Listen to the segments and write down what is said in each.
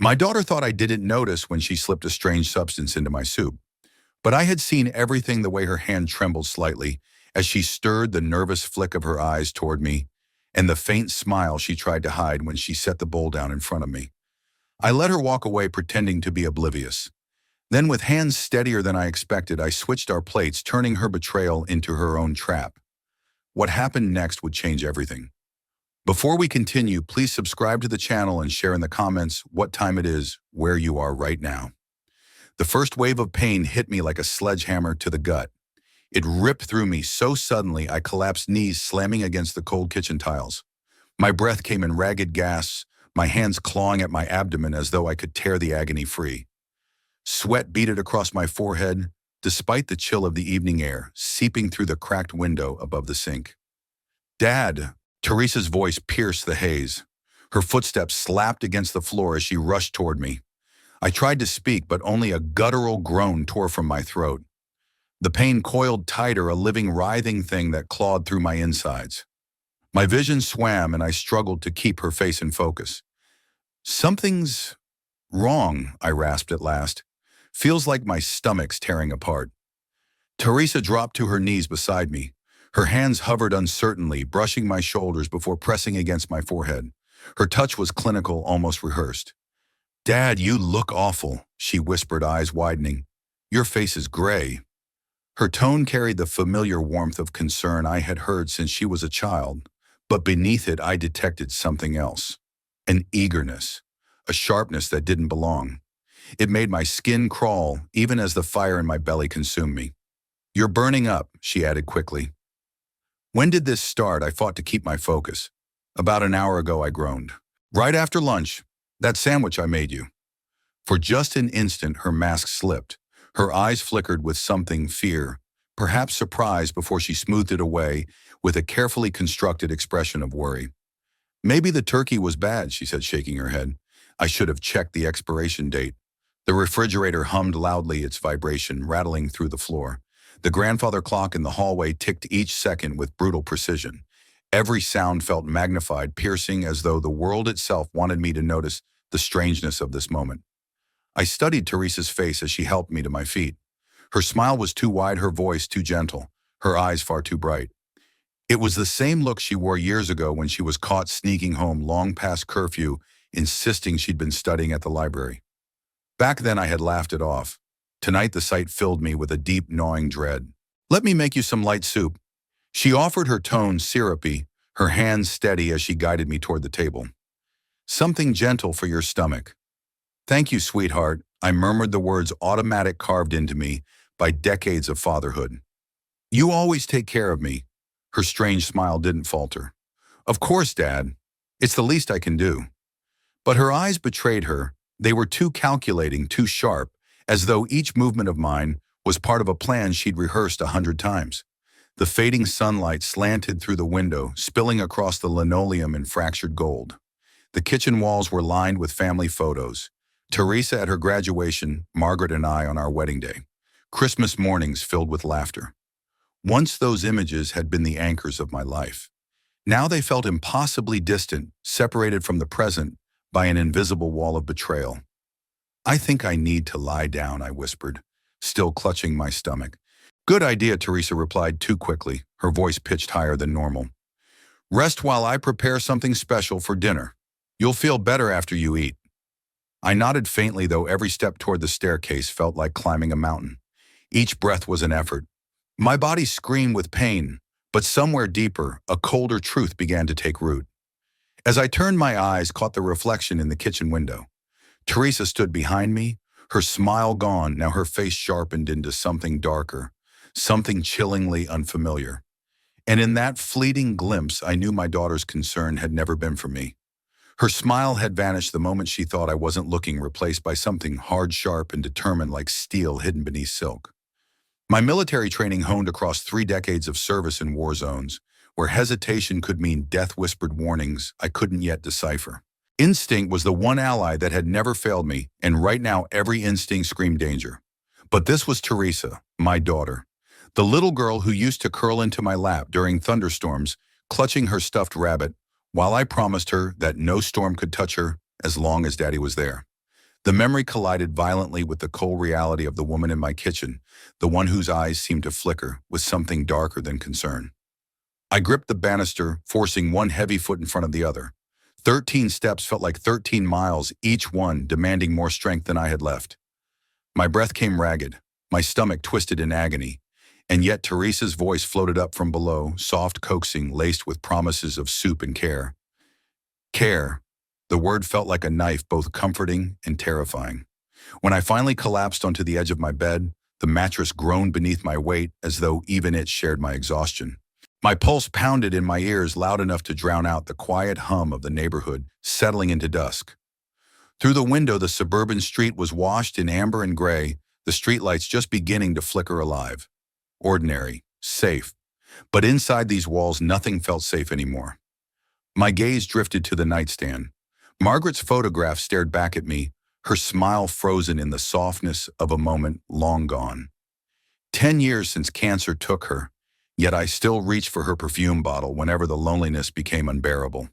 My daughter thought I didn't notice when she slipped a strange substance into my soup, but I had seen everything, the way her hand trembled slightly as she stirred, the nervous flick of her eyes toward me, and the faint smile she tried to hide when she set the bowl down in front of me. I let her walk away, pretending to be oblivious. Then, with hands steadier than I expected, I switched our plates, turning her betrayal into her own trap. What happened next would change everything. Before we continue, please subscribe to the channel and share in the comments what time it is where you are right now. The first wave of pain hit me like a sledgehammer to the gut. It ripped through me so suddenly I collapsed, knees slamming against the cold kitchen tiles. My breath came in ragged gasps, my hands clawing at my abdomen as though I could tear the agony free. Sweat beaded across my forehead, despite the chill of the evening air seeping through the cracked window above the sink. "Dad!" Teresa's voice pierced the haze. Her footsteps slapped against the floor as she rushed toward me. I tried to speak, but only a guttural groan tore from my throat. The pain coiled tighter, a living, writhing thing that clawed through my insides. My vision swam, and I struggled to keep her face in focus. "Something's wrong," I rasped at last. "Feels like my stomach's tearing apart." Teresa dropped to her knees beside me. Her hands hovered uncertainly, brushing my shoulders before pressing against my forehead. Her touch was clinical, almost rehearsed. "Dad, you look awful," she whispered, eyes widening. "Your face is gray." Her tone carried the familiar warmth of concern I had heard since she was a child, but beneath it I detected something else. An eagerness, a sharpness that didn't belong. It made my skin crawl, even as the fire in my belly consumed me. "You're burning up," she added quickly. "When did this start?" I fought to keep my focus. "About an hour ago," I groaned. "Right after lunch. That sandwich I made you." For just an instant, her mask slipped. Her eyes flickered with something, fear, perhaps surprise, before she smoothed it away with a carefully constructed expression of worry. "Maybe the turkey was bad," she said, shaking her head. "I should have checked the expiration date." The refrigerator hummed loudly, its vibration rattling through the floor. The grandfather clock in the hallway ticked each second with brutal precision. Every sound felt magnified, piercing, as though the world itself wanted me to notice the strangeness of this moment. I studied Teresa's face as she helped me to my feet. Her smile was too wide, her voice too gentle, her eyes far too bright. It was the same look she wore years ago when she was caught sneaking home long past curfew, insisting she'd been studying at the library. Back then I had laughed it off. Tonight the sight filled me with a deep, gnawing dread. "Let me make you some light soup." She offered, her tone syrupy, her hands steady as she guided me toward the table. "Something gentle for your stomach." "Thank you, sweetheart," I murmured, the words automatic, carved into me by decades of fatherhood. "You always take care of me." Her strange smile didn't falter. "Of course, Dad. It's the least I can do." But her eyes betrayed her. They were too calculating, too sharp, as though each movement of mine was part of a plan she'd rehearsed 100 times. The fading sunlight slanted through the window, spilling across the linoleum in fractured gold. The kitchen walls were lined with family photos. Teresa at her graduation, Margaret and I on our wedding day. Christmas mornings filled with laughter. Once those images had been the anchors of my life. Now they felt impossibly distant, separated from the present by an invisible wall of betrayal. "I think I need to lie down," I whispered, still clutching my stomach. "Good idea," Teresa replied too quickly, her voice pitched higher than normal. "Rest while I prepare something special for dinner. You'll feel better after you eat." I nodded faintly, though every step toward the staircase felt like climbing a mountain. Each breath was an effort. My body screamed with pain, but somewhere deeper, a colder truth began to take root. As I turned, my eyes caught the reflection in the kitchen window. Teresa stood behind me, her smile gone, now her face sharpened into something darker, something chillingly unfamiliar. And in that fleeting glimpse, I knew my daughter's concern had never been for me. Her smile had vanished the moment she thought I wasn't looking, replaced by something hard, sharp, and determined, like steel hidden beneath silk. My military training honed across 3 decades of service in war zones, where hesitation could mean death-whispered warnings I couldn't yet decipher. Instinct was the one ally that had never failed me, and right now every instinct screamed danger. But this was Teresa, my daughter, the little girl who used to curl into my lap during thunderstorms, clutching her stuffed rabbit, while I promised her that no storm could touch her as long as Daddy was there. The memory collided violently with the cold reality of the woman in my kitchen, the one whose eyes seemed to flicker with something darker than concern. I gripped the banister, forcing one heavy foot in front of the other. 13 steps felt like 13 miles, each one demanding more strength than I had left. My breath came ragged, my stomach twisted in agony, and yet Teresa's voice floated up from below, soft, coaxing, laced with promises of soup and care. Care. The word felt like a knife, both comforting and terrifying. When I finally collapsed onto the edge of my bed, the mattress groaned beneath my weight as though even it shared my exhaustion. My pulse pounded in my ears loud enough to drown out the quiet hum of the neighborhood settling into dusk. Through the window, the suburban street was washed in amber and gray, the streetlights just beginning to flicker alive. Ordinary, safe. But inside these walls, nothing felt safe anymore. My gaze drifted to the nightstand. Margaret's photograph stared back at me, her smile frozen in the softness of a moment long gone. 10 years since cancer took her, yet I still reached for her perfume bottle whenever the loneliness became unbearable.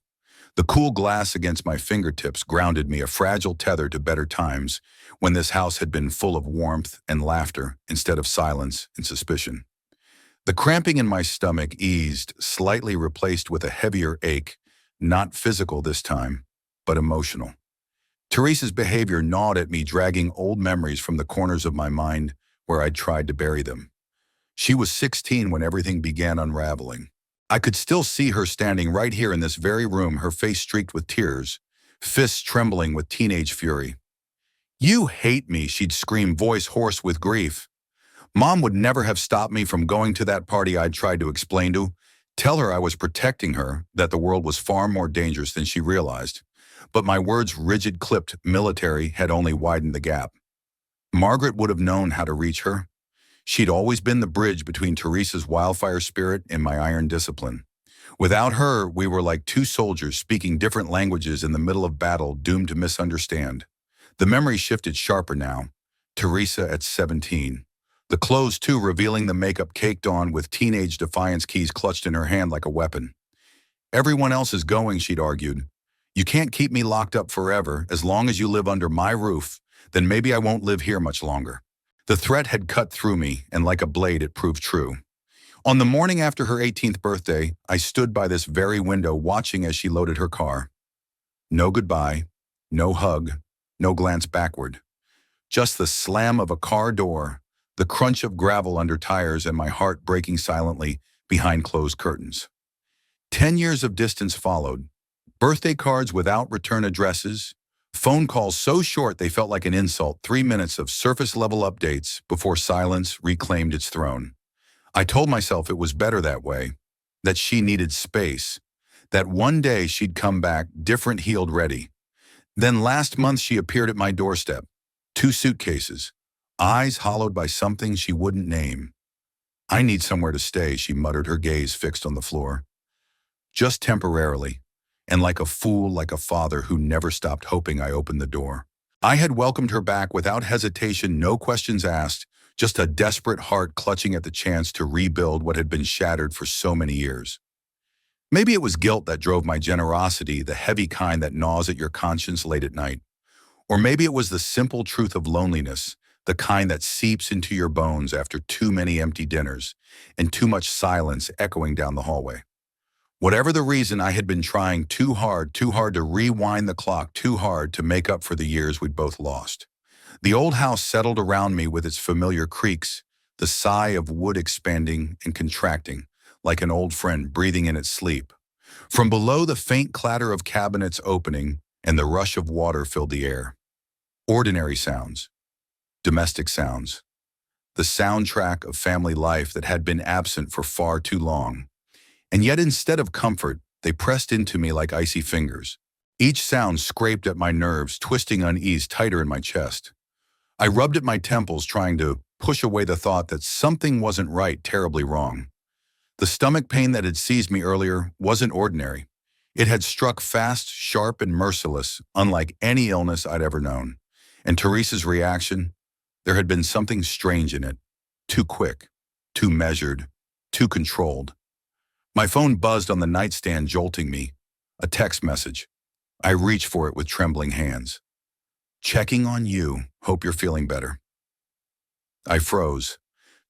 The cool glass against my fingertips grounded me, a fragile tether to better times, when this house had been full of warmth and laughter instead of silence and suspicion. The cramping in my stomach eased, slightly replaced with a heavier ache, not physical this time, but emotional. Teresa's behavior gnawed at me, dragging old memories from the corners of my mind where I'd tried to bury them. She was 16 when everything began unraveling. I could still see her standing right here in this very room, her face streaked with tears, fists trembling with teenage fury. "You hate me," she'd scream, voice hoarse with grief. Mom would never have stopped me from going to that party. I'd tried to explain to, tell her I was protecting her, that the world was far more dangerous than she realized. But my words, rigid, clipped, military, had only widened the gap. Margaret would have known how to reach her. She'd always been the bridge between Teresa's wildfire spirit and my iron discipline. Without her, we were like two soldiers speaking different languages in the middle of battle, doomed to misunderstand. The memory shifted sharper now. Teresa at 17. The clothes, too, revealing the makeup caked on with teenage defiance keys clutched in her hand like a weapon. "Everyone else is going," she'd argued. "You can't keep me locked up forever. As long as you live under my roof, then maybe I won't live here much longer." The threat had cut through me, and like a blade it proved true. On the morning after her 18th birthday, I stood by this very window watching as she loaded her car. No goodbye, no hug, no glance backward. Just the slam of a car door, the crunch of gravel under tires, and my heart breaking silently behind closed curtains. 10 years of distance followed. Birthday cards without return addresses, phone calls so short they felt like an insult, 3 minutes of surface-level updates before silence reclaimed its throne. I told myself it was better that way, that she needed space, that one day she'd come back, different, healed, ready. Then last month she appeared at my doorstep. 2 suitcases, eyes hollowed by something she wouldn't name. "I need somewhere to stay," she muttered, her gaze fixed on the floor. "Just temporarily." And like a fool, like a father who never stopped hoping, I opened the door. I had welcomed her back without hesitation, no questions asked, just a desperate heart clutching at the chance to rebuild what had been shattered for so many years. Maybe it was guilt that drove my generosity, the heavy kind that gnaws at your conscience late at night. Or maybe it was the simple truth of loneliness, the kind that seeps into your bones after too many empty dinners and too much silence echoing down the hallway. Whatever the reason, I had been trying too hard to rewind the clock, too hard to make up for the years we'd both lost. The old house settled around me with its familiar creaks, the sigh of wood expanding and contracting, like an old friend breathing in its sleep. From below, the faint clatter of cabinets opening and the rush of water filled the air. Ordinary sounds, domestic sounds, the soundtrack of family life that had been absent for far too long. And yet instead of comfort, they pressed into me like icy fingers. Each sound scraped at my nerves, twisting unease tighter in my chest. I rubbed at my temples, trying to push away the thought that something wasn't right, terribly wrong. The stomach pain that had seized me earlier wasn't ordinary. It had struck fast, sharp, and merciless, unlike any illness I'd ever known. And Teresa's reaction? There had been something strange in it. Too quick, too measured, too controlled. My phone buzzed on the nightstand, jolting me. A text message. I reached for it with trembling hands. Checking on you. Hope you're feeling better. I froze.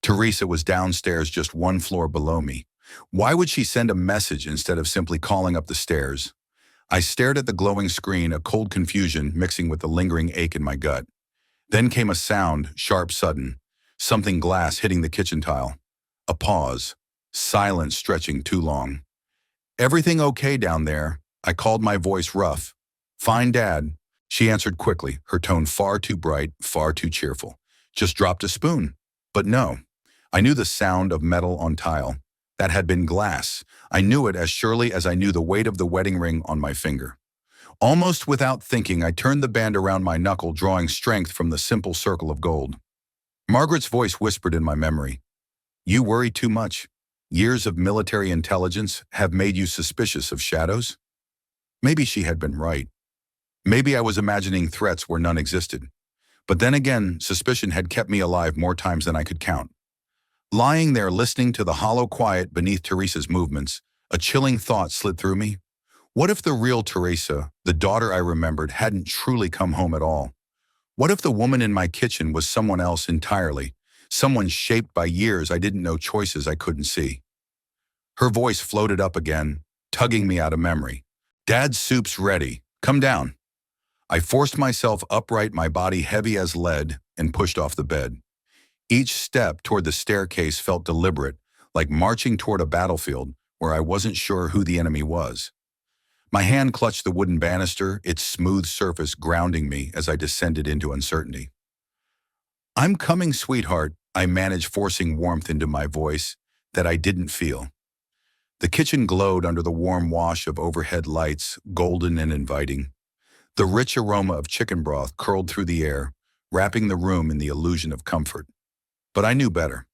Teresa was downstairs just one floor below me. Why would she send a message instead of simply calling up the stairs? I stared at the glowing screen, a cold confusion mixing with the lingering ache in my gut. Then came a sound, sharp, sudden. Something glass hitting the kitchen tile. A pause. Silence stretching too long. "Everything okay down there?" I called, my voice rough. "Fine, Dad." She answered quickly, her tone far too bright, far too cheerful. "Just dropped a spoon." But no. I knew the sound of metal on tile. That had been glass. I knew it as surely as I knew the weight of the wedding ring on my finger. Almost without thinking, I turned the band around my knuckle, drawing strength from the simple circle of gold. Margaret's voice whispered in my memory, "You worry too much. Years of military intelligence have made you suspicious of shadows." Maybe she had been right. Maybe I was imagining threats where none existed. But then again, suspicion had kept me alive more times than I could count. Lying there listening to the hollow quiet beneath Teresa's movements, a chilling thought slid through me. What if the real Teresa, the daughter I remembered, hadn't truly come home at all? What if the woman in my kitchen was someone else entirely, someone shaped by years I didn't know, choices I couldn't see? Her voice floated up again, tugging me out of memory. "Dad's soup's ready. Come down." I forced myself upright, my body heavy as lead, and pushed off the bed. Each step toward the staircase felt deliberate, like marching toward a battlefield where I wasn't sure who the enemy was. My hand clutched the wooden banister, its smooth surface grounding me as I descended into uncertainty. "I'm coming, sweetheart," I managed, forcing warmth into my voice that I didn't feel. The kitchen glowed under the warm wash of overhead lights, golden and inviting. The rich aroma of chicken broth curled through the air, wrapping the room in the illusion of comfort. But I knew better.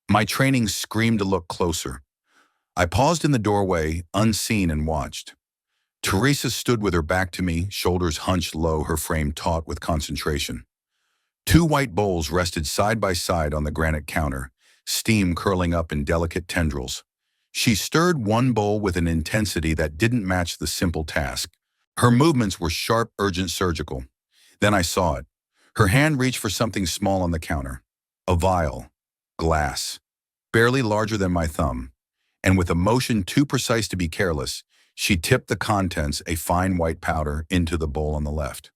My training screamed to look closer. I paused in the doorway, unseen, and watched. Teresa stood with her back to me, shoulders hunched low, her frame taut with concentration. Two white bowls rested side by side on the granite counter, steam curling up in delicate tendrils. She stirred one bowl with an intensity that didn't match the simple task. Her movements were sharp, urgent, surgical. Then I saw it. Her hand reached for something small on the counter. A vial. Glass. Barely larger than my thumb. And with a motion too precise to be careless, she tipped the contents, a fine white powder, into the bowl on the left.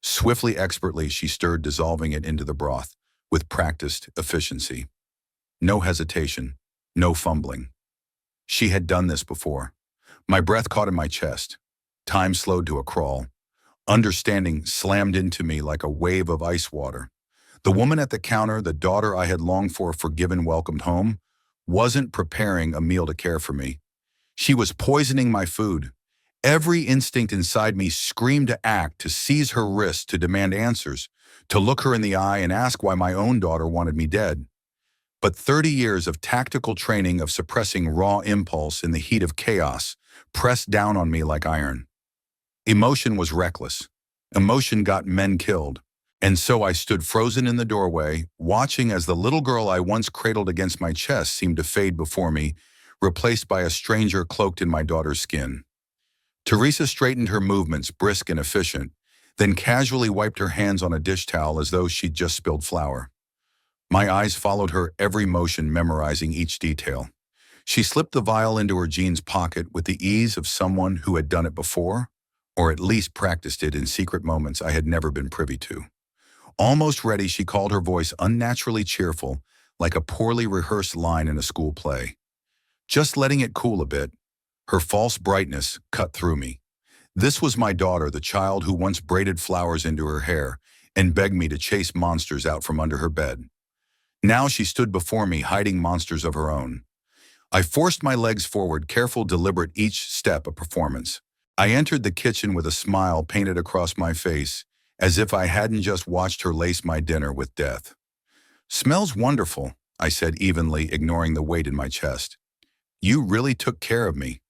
Swiftly, expertly, she stirred, dissolving it into the broth, with practiced efficiency. No hesitation, no fumbling. She had done this before. My breath caught in my chest. Time slowed to a crawl. Understanding slammed into me like a wave of ice water. The woman at the counter, the daughter I had longed for, forgiven, welcomed home, wasn't preparing a meal to care for me. She was poisoning my food. Every instinct inside me screamed to act, to seize her wrist, to demand answers, to look her in the eye and ask why my own daughter wanted me dead. But 30 years of tactical training, of suppressing raw impulse in the heat of chaos, pressed down on me like iron. Emotion was reckless. Emotion got men killed. And so I stood frozen in the doorway, watching as the little girl I once cradled against my chest seemed to fade before me, replaced by a stranger cloaked in my daughter's skin. Teresa straightened her movements, brisk and efficient, then casually wiped her hands on a dish towel as though she'd just spilled flour. My eyes followed her every motion, memorizing each detail. She slipped the vial into her jeans pocket with the ease of someone who had done it before, or at least practiced it in secret moments I had never been privy to. Almost ready, she called, her voice unnaturally cheerful, like a poorly rehearsed line in a school play. Just letting it cool a bit. Her false brightness cut through me. This was my daughter, the child who once braided flowers into her hair and begged me to chase monsters out from under her bed. Now she stood before me, hiding monsters of her own. I forced my legs forward, careful, deliberate, each step a performance. I entered the kitchen with a smile painted across my face, as if I hadn't just watched her lace my dinner with death. "Smells wonderful," I said evenly, ignoring the weight in my chest. "You really took care of me."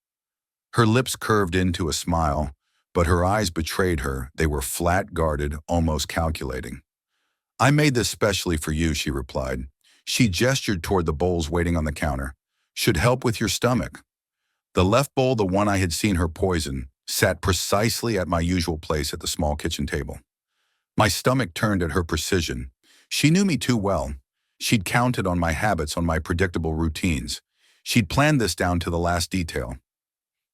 Her lips curved into a smile, but her eyes betrayed her. They were flat, guarded, almost calculating. "I made this specially for you," she replied. She gestured toward the bowls waiting on the counter. "Should help with your stomach." The left bowl, the one I had seen her poison, sat precisely at my usual place at the small kitchen table. My stomach turned at her precision. She knew me too well. She'd counted on my habits, on my predictable routines. She'd planned this down to the last detail.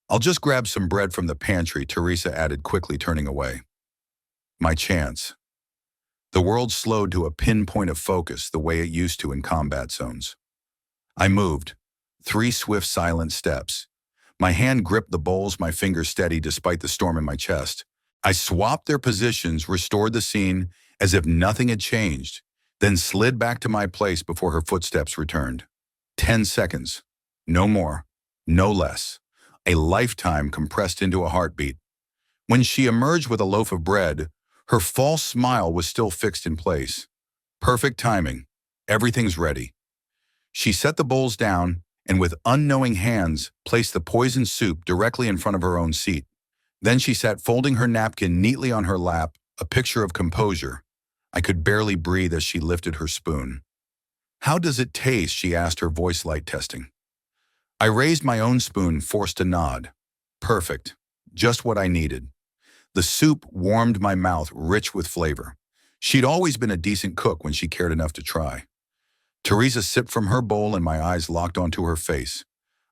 "I'll just grab some bread from the pantry," Teresa added, quickly turning away. My chance. The world slowed to a pinpoint of focus the way it used to in combat zones. I moved. 3 swift, silent steps. My hand gripped the bowls, my fingers steady despite the storm in my chest. I swapped their positions, restored the scene as if nothing had changed, then slid back to my place before her footsteps returned. 10 seconds. No more. No less. A lifetime compressed into a heartbeat. When she emerged with a loaf of bread, her false smile was still fixed in place. Perfect timing. Everything's ready. She set the bowls down and with unknowing hands placed the poisoned soup directly in front of her own seat. Then she sat folding her napkin neatly on her lap, a picture of composure. I could barely breathe as she lifted her spoon. "How does it taste?" she asked, her voice light testing. I raised my own spoon, forced a nod. Perfect. Just what I needed. The soup warmed my mouth, rich with flavor. She'd always been a decent cook when she cared enough to try. Teresa sipped from her bowl and my eyes locked onto her face.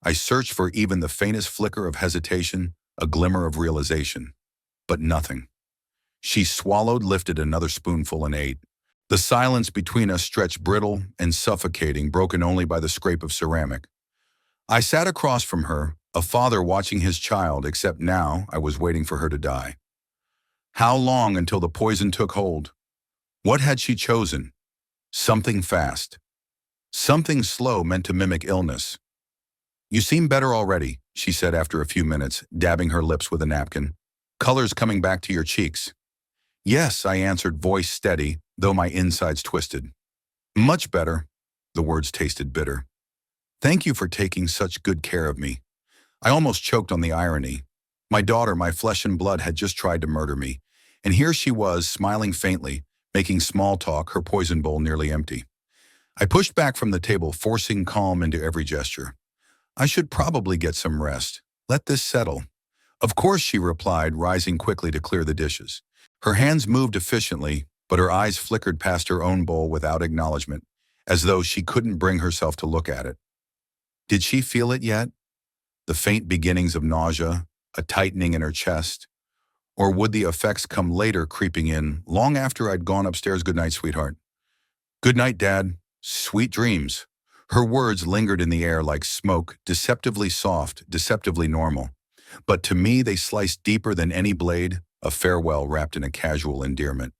I searched for even the faintest flicker of hesitation, a glimmer of realization. But nothing. She swallowed, lifted another spoonful and ate. The silence between us stretched brittle and suffocating, broken only by the scrape of ceramic. I sat across from her, a father watching his child, except now I was waiting for her to die. How long until the poison took hold? What had she chosen? Something fast. Something slow meant to mimic illness. "You seem better already," she said after a few minutes, dabbing her lips with a napkin. "Color's coming back to your cheeks." "Yes," I answered, voice steady, though my insides twisted. "Much better." The words tasted bitter. "Thank you for taking such good care of me." I almost choked on the irony. My daughter, my flesh and blood, had just tried to murder me, and here she was, smiling faintly, making small talk, her poison bowl nearly empty. I pushed back from the table, forcing calm into every gesture. "I should probably get some rest. Let this settle." "Of course," she replied, rising quickly to clear the dishes. Her hands moved efficiently, but her eyes flickered past her own bowl without acknowledgement, as though she couldn't bring herself to look at it. Did she feel it yet? The faint beginnings of nausea, a tightening in her chest? Or would the effects come later, creeping in, long after I'd gone upstairs? "Good night, sweetheart." "Good night, Dad. Sweet dreams." Her words lingered in the air like smoke, deceptively soft, deceptively normal. But to me they sliced deeper than any blade, a farewell wrapped in a casual endearment.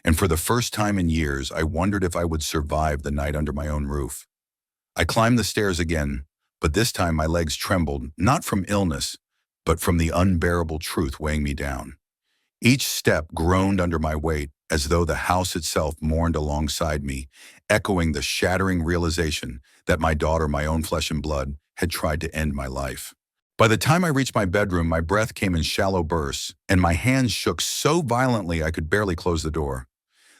And for the first time in years, I wondered if I would survive the night under my own roof. I climbed the stairs again, but this time my legs trembled, not from illness, but from the unbearable truth weighing me down. Each step groaned under my weight, as though the house itself mourned alongside me, echoing the shattering realization that my daughter, my own flesh and blood, had tried to end my life. By the time I reached my bedroom, my breath came in shallow bursts, and my hands shook so violently I could barely close the door.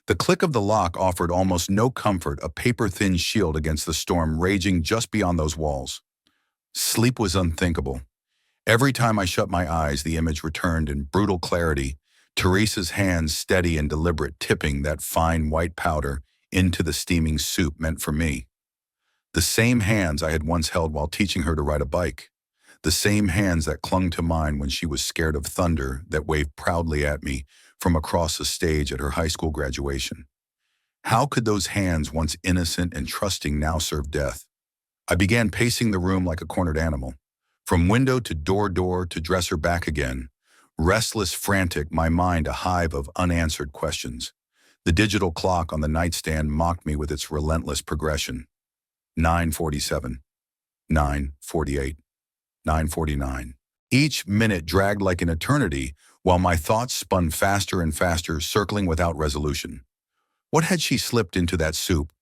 The click of the lock offered almost no comfort, a paper-thin shield against the storm raging just beyond those walls. Sleep was unthinkable. Every time I shut my eyes, the image returned in brutal clarity, Teresa's hands steady and deliberate, tipping that fine white powder into the steaming soup meant for me. The same hands I had once held while teaching her to ride a bike. The same hands that clung to mine when she was scared of thunder, that waved proudly at me from across the stage at her high school graduation. How could those hands, once innocent and trusting, now serve death? I began pacing the room like a cornered animal. From window to door to dresser back again. Restless, frantic, my mind a hive of unanswered questions. The digital clock on the nightstand mocked me with its relentless progression. 9:47, 9:48, 9:49. Each minute dragged like an eternity, while my thoughts spun faster and faster, circling without resolution. What had she slipped into that soup?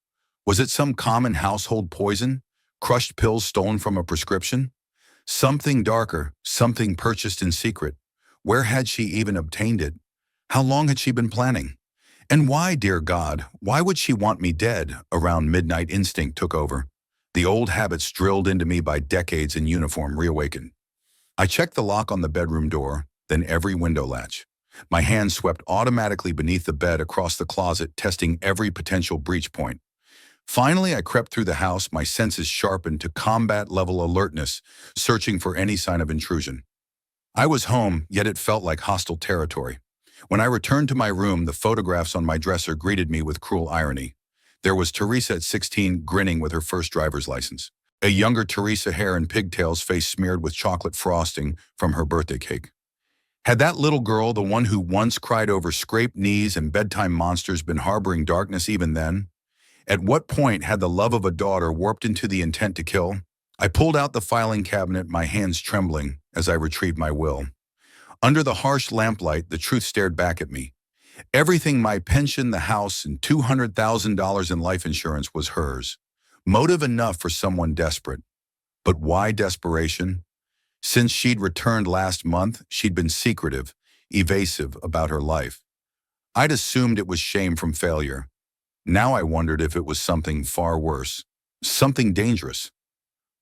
Was it some common household poison? Crushed pills stolen from a prescription? Something darker, something purchased in secret. Where had she even obtained it? How long had she been planning? And why, dear God, why would she want me dead? Around midnight, instinct took over. The old habits drilled into me by decades in uniform reawakened. I checked the lock on the bedroom door, then every window latch. My hand swept automatically beneath the bed across the closet, testing every potential breach point. Finally, I crept through the house, my senses sharpened to combat-level alertness, searching for any sign of intrusion. I was home, yet it felt like hostile territory. When I returned to my room, the photographs on my dresser greeted me with cruel irony. There was Teresa at 16, grinning with her first driver's license. A younger Teresa, hair and pigtails, face smeared with chocolate frosting from her birthday cake. Had that little girl, the one who once cried over scraped knees and bedtime monsters, been harboring darkness even then? At what point had the love of a daughter warped into the intent to kill? I pulled out the filing cabinet, my hands trembling as I retrieved my will. Under the harsh lamplight, the truth stared back at me. Everything, my pension, the house, and $200,000 in life insurance, was hers. Motive enough for someone desperate. But why desperation? Since she'd returned last month, she'd been secretive, evasive about her life. I'd assumed it was shame from failure. Now I wondered if it was something far worse. Something dangerous.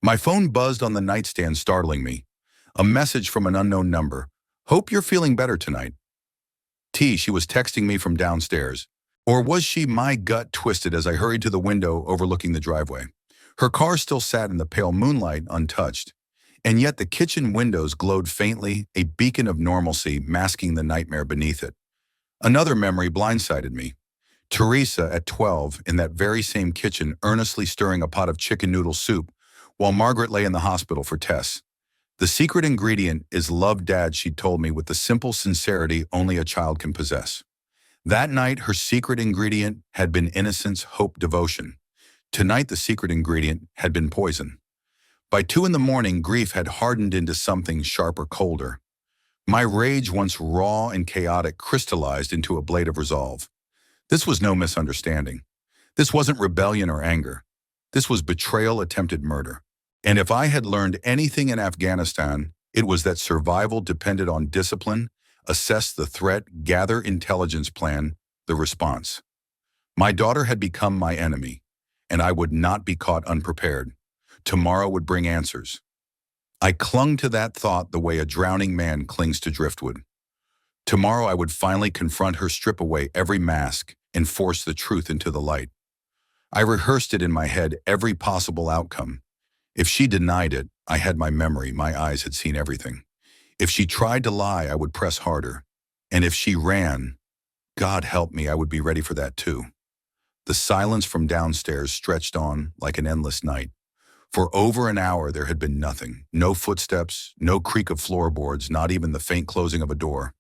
My phone buzzed on the nightstand, startling me. A message from an unknown number. "Hope you're feeling better tonight." She was texting me from downstairs. Or was she? My gut twisted as I hurried to the window overlooking the driveway. Her car still sat in the pale moonlight, untouched. And yet the kitchen windows glowed faintly, a beacon of normalcy masking the nightmare beneath it. Another memory blindsided me. Teresa, at 12, in that very same kitchen, earnestly stirring a pot of chicken noodle soup, while Margaret lay in the hospital for tests. The secret ingredient is love, Dad, she told me with the simple sincerity only a child can possess. That night, her secret ingredient had been innocence, hope, devotion. Tonight, the secret ingredient had been poison. By 2 in the morning, grief had hardened into something sharper, colder. My rage, once raw and chaotic, crystallized into a blade of resolve. This was no misunderstanding. This wasn't rebellion or anger. This was betrayal, attempted murder. And if I had learned anything in Afghanistan, it was that survival depended on discipline, assess the threat, gather intelligence, plan the response. My daughter had become my enemy, and I would not be caught unprepared. Tomorrow would bring answers. I clung to that thought the way a drowning man clings to driftwood. Tomorrow I would finally confront her, strip away every mask, and force the truth into the light. I rehearsed it in my head, every possible outcome. If she denied it, I had my memory, my eyes had seen everything. If she tried to lie, I would press harder. And if she ran, God help me, I would be ready for that too. The silence from downstairs stretched on like an endless night. For over an hour there had been nothing. No footsteps, no creak of floorboards, not even the faint closing of a door.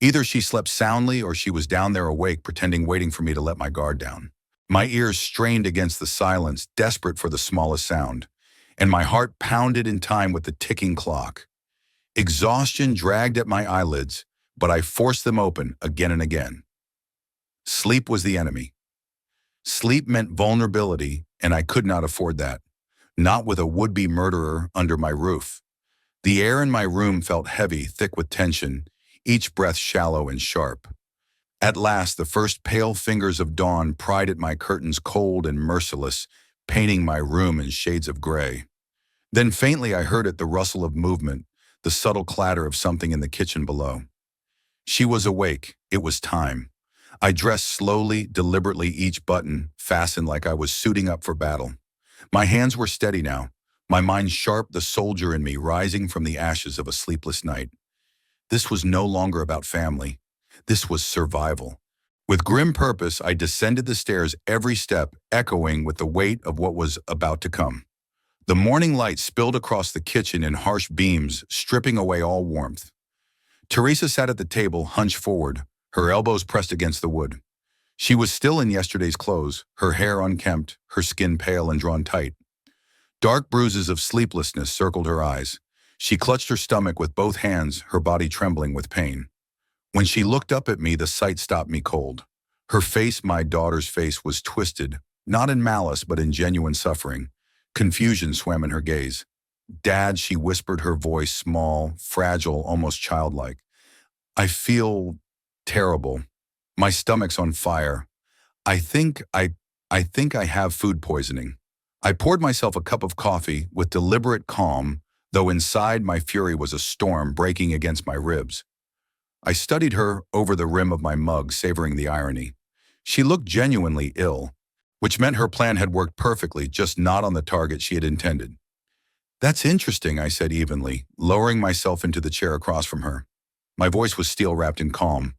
Either she slept soundly or she was down there awake, pretending, waiting for me to let my guard down. My ears strained against the silence, desperate for the smallest sound, and my heart pounded in time with the ticking clock. Exhaustion dragged at my eyelids, but I forced them open again and again. Sleep was the enemy. Sleep meant vulnerability, and I could not afford that. Not with a would-be murderer under my roof. The air in my room felt heavy, thick with tension, each breath shallow and sharp. At last, the first pale fingers of dawn pried at my curtains, cold and merciless, painting my room in shades of gray. Then faintly I heard it, the rustle of movement, the subtle clatter of something in the kitchen below. She was awake. It was time. I dressed slowly, deliberately, each button fastened like I was suiting up for battle. My hands were steady now, my mind sharp, the soldier in me rising from the ashes of a sleepless night. This was no longer about family. This was survival. With grim purpose, I descended the stairs, every step echoing with the weight of what was about to come. The morning light spilled across the kitchen in harsh beams, stripping away all warmth. Teresa sat at the table, hunched forward, her elbows pressed against the wood. She was still in yesterday's clothes, her hair unkempt, her skin pale and drawn tight. Dark bruises of sleeplessness circled her eyes. She clutched her stomach with both hands, her body trembling with pain. When she looked up at me, the sight stopped me cold. Her face, my daughter's face, was twisted, not in malice but in genuine suffering. Confusion swam in her gaze. "Dad," she whispered, her voice small, fragile, almost childlike. "I feel terrible. My stomach's on fire. I think I have food poisoning." I poured myself a cup of coffee with deliberate calm, though inside my fury was a storm breaking against my ribs. I studied her over the rim of my mug, savoring the irony. She looked genuinely ill, which meant her plan had worked perfectly, just not on the target she had intended. That's interesting, I said evenly, lowering myself into the chair across from her. My voice was steel-wrapped in calm.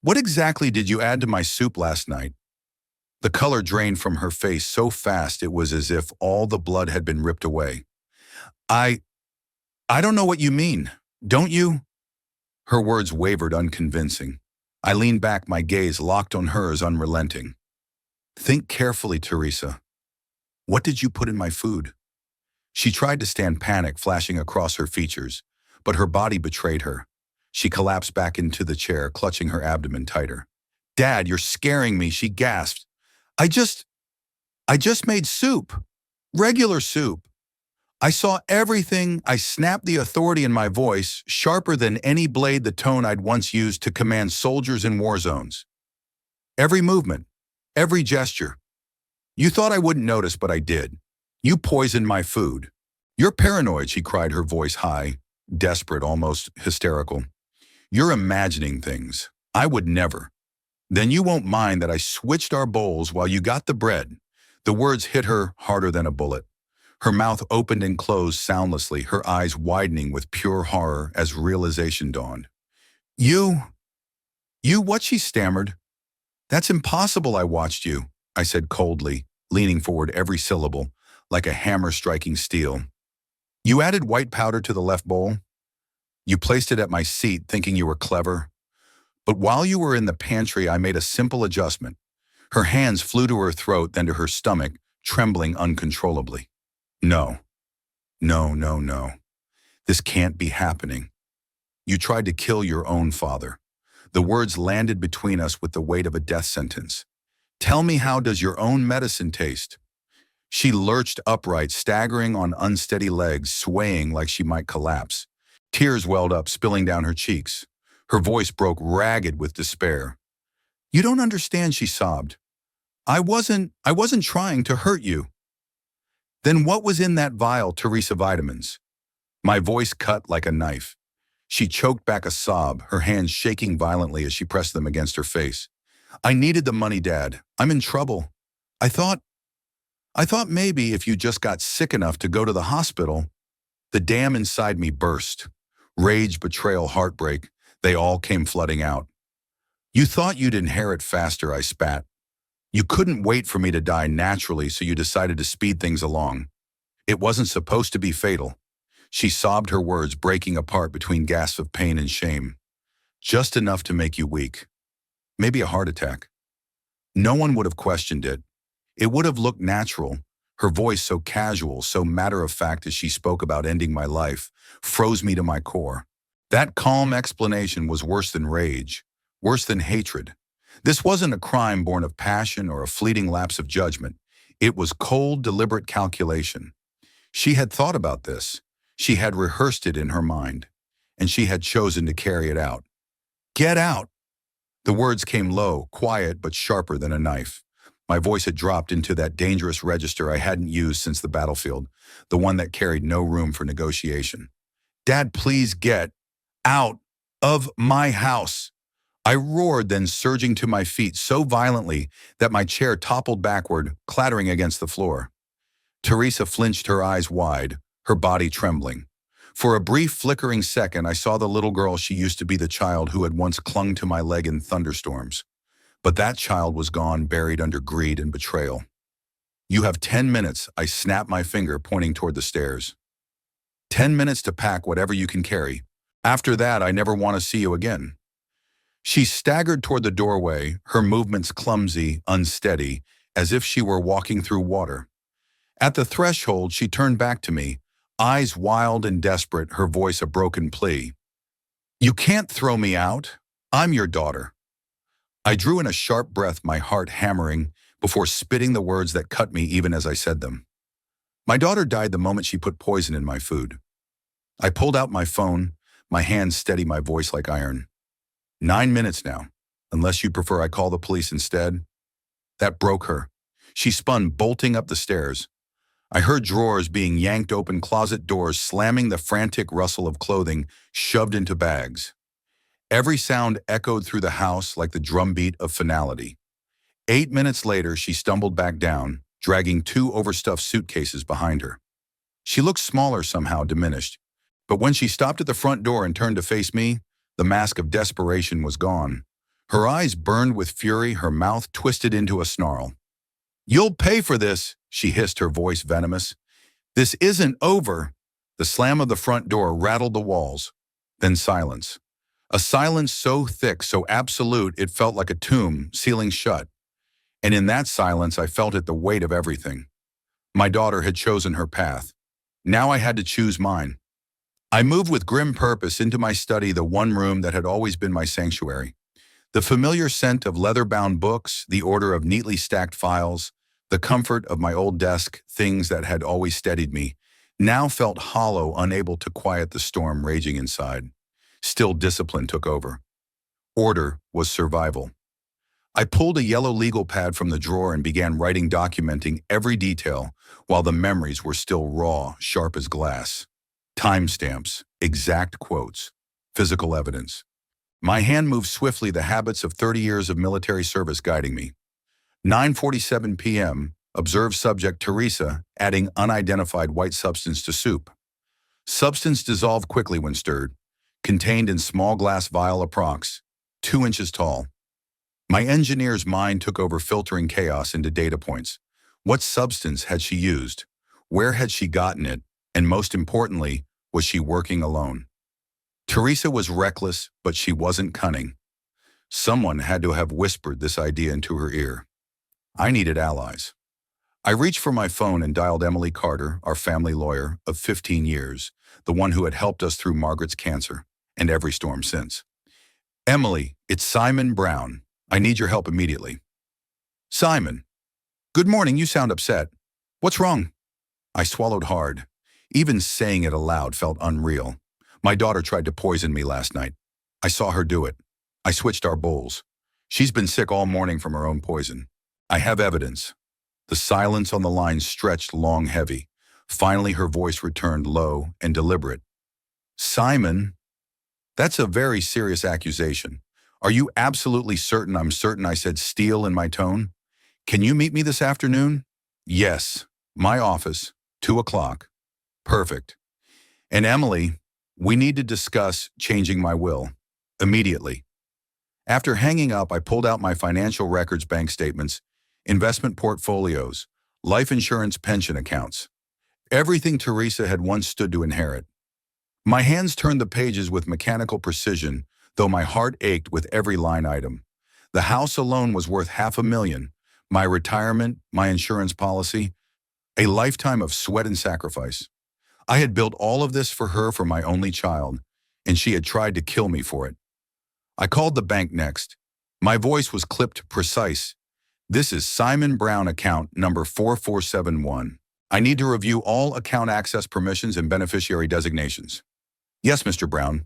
What exactly did you add to my soup last night? The color drained from her face so fast it was as if all the blood had been ripped away. I I don't know what you mean. Don't you? Her words wavered, unconvincing. I leaned back, my gaze locked on hers, unrelenting. Think carefully, Teresa. What did you put in my food? She tried to stand, panic flashing across her features, but her body betrayed her. She collapsed back into the chair, clutching her abdomen tighter. Dad, you're scaring me, she gasped. I just made soup. Regular soup. I saw everything. I snapped, the authority in my voice, sharper than any blade, the tone I'd once used to command soldiers in war zones. Every movement, every gesture. You thought I wouldn't notice, but I did. You poisoned my food. You're paranoid, she cried, her voice high, desperate, almost hysterical. You're imagining things. I would never. Then you won't mind that I switched our bowls while you got the bread. The words hit her harder than a bullet. Her mouth opened and closed soundlessly, her eyes widening with pure horror as realization dawned. You, what, she stammered. That's impossible, I watched you, I said coldly, leaning forward, every syllable, like a hammer striking steel. You added white powder to the left bowl? You placed it at my seat, thinking you were clever? But while you were in the pantry, I made a simple adjustment. Her hands flew to her throat, then to her stomach, trembling uncontrollably. No, no, no, no. This can't be happening. You tried to kill your own father. The words landed between us with the weight of a death sentence. Tell me, how does your own medicine taste? She lurched upright, staggering on unsteady legs, swaying like she might collapse. Tears welled up, spilling down her cheeks. Her voice broke, ragged with despair. You don't understand, she sobbed. I wasn't trying to hurt you. Then what was in that vial, Teresa? Vitamins? My voice cut like a knife. She choked back a sob, her hands shaking violently as she pressed them against her face. I needed the money, Dad. I'm in trouble. I thought maybe if you just got sick enough to go to the hospital. The dam inside me burst. Rage, betrayal, heartbreak, they all came flooding out. You thought you'd inherit faster, I spat. You couldn't wait for me to die naturally, so you decided to speed things along. It wasn't supposed to be fatal. She sobbed, her words breaking apart between gasps of pain and shame. Just enough to make you weak. Maybe a heart attack. No one would have questioned it. It would have looked natural. Her voice, so casual, so matter-of-fact as she spoke about ending my life, froze me to my core. That calm explanation was worse than rage, worse than hatred. This wasn't a crime born of passion or a fleeting lapse of judgment. It was cold, deliberate calculation. She had thought about this. She had rehearsed it in her mind, and she had chosen to carry it out. Get out! The words came low, quiet, but sharper than a knife. My voice had dropped into that dangerous register I hadn't used since the battlefield, the one that carried no room for negotiation. Dad, please get out of my house. I roared, then surging to my feet so violently that my chair toppled backward, clattering against the floor. Teresa flinched, her eyes wide, her body trembling. For a brief, flickering second, I saw the little girl she used to be, the child who had once clung to my leg in thunderstorms. But that child was gone, buried under greed and betrayal. You have 10 minutes, I snapped, my finger pointing toward the stairs. 10 minutes to pack whatever you can carry. After that, I never want to see you again. She staggered toward the doorway, her movements clumsy, unsteady, as if she were walking through water. At the threshold, she turned back to me, eyes wild and desperate, her voice a broken plea. You can't throw me out. I'm your daughter. I drew in a sharp breath, my heart hammering, before spitting the words that cut me even as I said them. My daughter died the moment she put poison in my food. I pulled out my phone, my hands steady, my voice like iron. 9 minutes now, unless you prefer I call the police instead. That broke her. She spun, bolting up the stairs. I heard drawers being yanked open, closet doors slamming, the frantic rustle of clothing shoved into bags. Every sound echoed through the house like the drumbeat of finality. 8 minutes later, she stumbled back down, dragging two overstuffed suitcases behind her. She looked smaller somehow, diminished. But when she stopped at the front door and turned to face me, the mask of desperation was gone. Her eyes burned with fury, her mouth twisted into a snarl. "You'll pay for this," she hissed, her voice venomous. "This isn't over." The slam of the front door rattled the walls. Then silence. A silence so thick, so absolute, it felt like a tomb, sealing shut. And in that silence, I felt it, the weight of everything. My daughter had chosen her path. Now I had to choose mine. I moved with grim purpose into my study, the one room that had always been my sanctuary. The familiar scent of leather-bound books, the order of neatly stacked files, the comfort of my old desk, things that had always steadied me, now felt hollow, unable to quiet the storm raging inside. Still, discipline took over. Order was survival. I pulled a yellow legal pad from the drawer and began writing, documenting every detail, while the memories were still raw, sharp as glass. Timestamps, exact quotes, physical evidence. My hand moved swiftly, the habits of 30 years of military service guiding me. 9:47 p.m., observed subject Teresa adding unidentified white substance to soup. Substance dissolved quickly when stirred, contained in small glass vial approx. 2 inches tall. My engineer's mind took over, filtering chaos into data points. What substance had she used? Where had she gotten it? And most importantly, was she working alone? Teresa was reckless, but she wasn't cunning. Someone had to have whispered this idea into her ear. I needed allies. I reached for my phone and dialed Emily Carter, our family lawyer of 15 years, the one who had helped us through Margaret's cancer and every storm since. "Emily, it's Simon Brown. I need your help immediately." "Simon. Good morning, you sound upset. What's wrong?" I swallowed hard. Even saying it aloud felt unreal. My daughter tried to poison me last night. I saw her do it. I switched our bowls. She's been sick all morning from her own poison. I have evidence. The silence on the line stretched long, heavy. Finally, her voice returned, low and deliberate. "Simon, that's a very serious accusation. Are you absolutely certain?" "I'm certain," I said, steel in my tone. "Can you meet me this afternoon?" "Yes. My office, 2 o'clock. "Perfect. And Emily, we need to discuss changing my will. Immediately." After hanging up, I pulled out my financial records, bank statements, investment portfolios, life insurance, pension accounts. Everything Teresa had once stood to inherit. My hands turned the pages with mechanical precision, though my heart ached with every line item. The house alone was worth $500,000. My retirement, my insurance policy, a lifetime of sweat and sacrifice. I had built all of this for her, for my only child, and she had tried to kill me for it. I called the bank next. My voice was clipped, precise. "This is Simon Brown, account number 4471. I need to review all account access permissions and beneficiary designations." "Yes, Mr. Brown.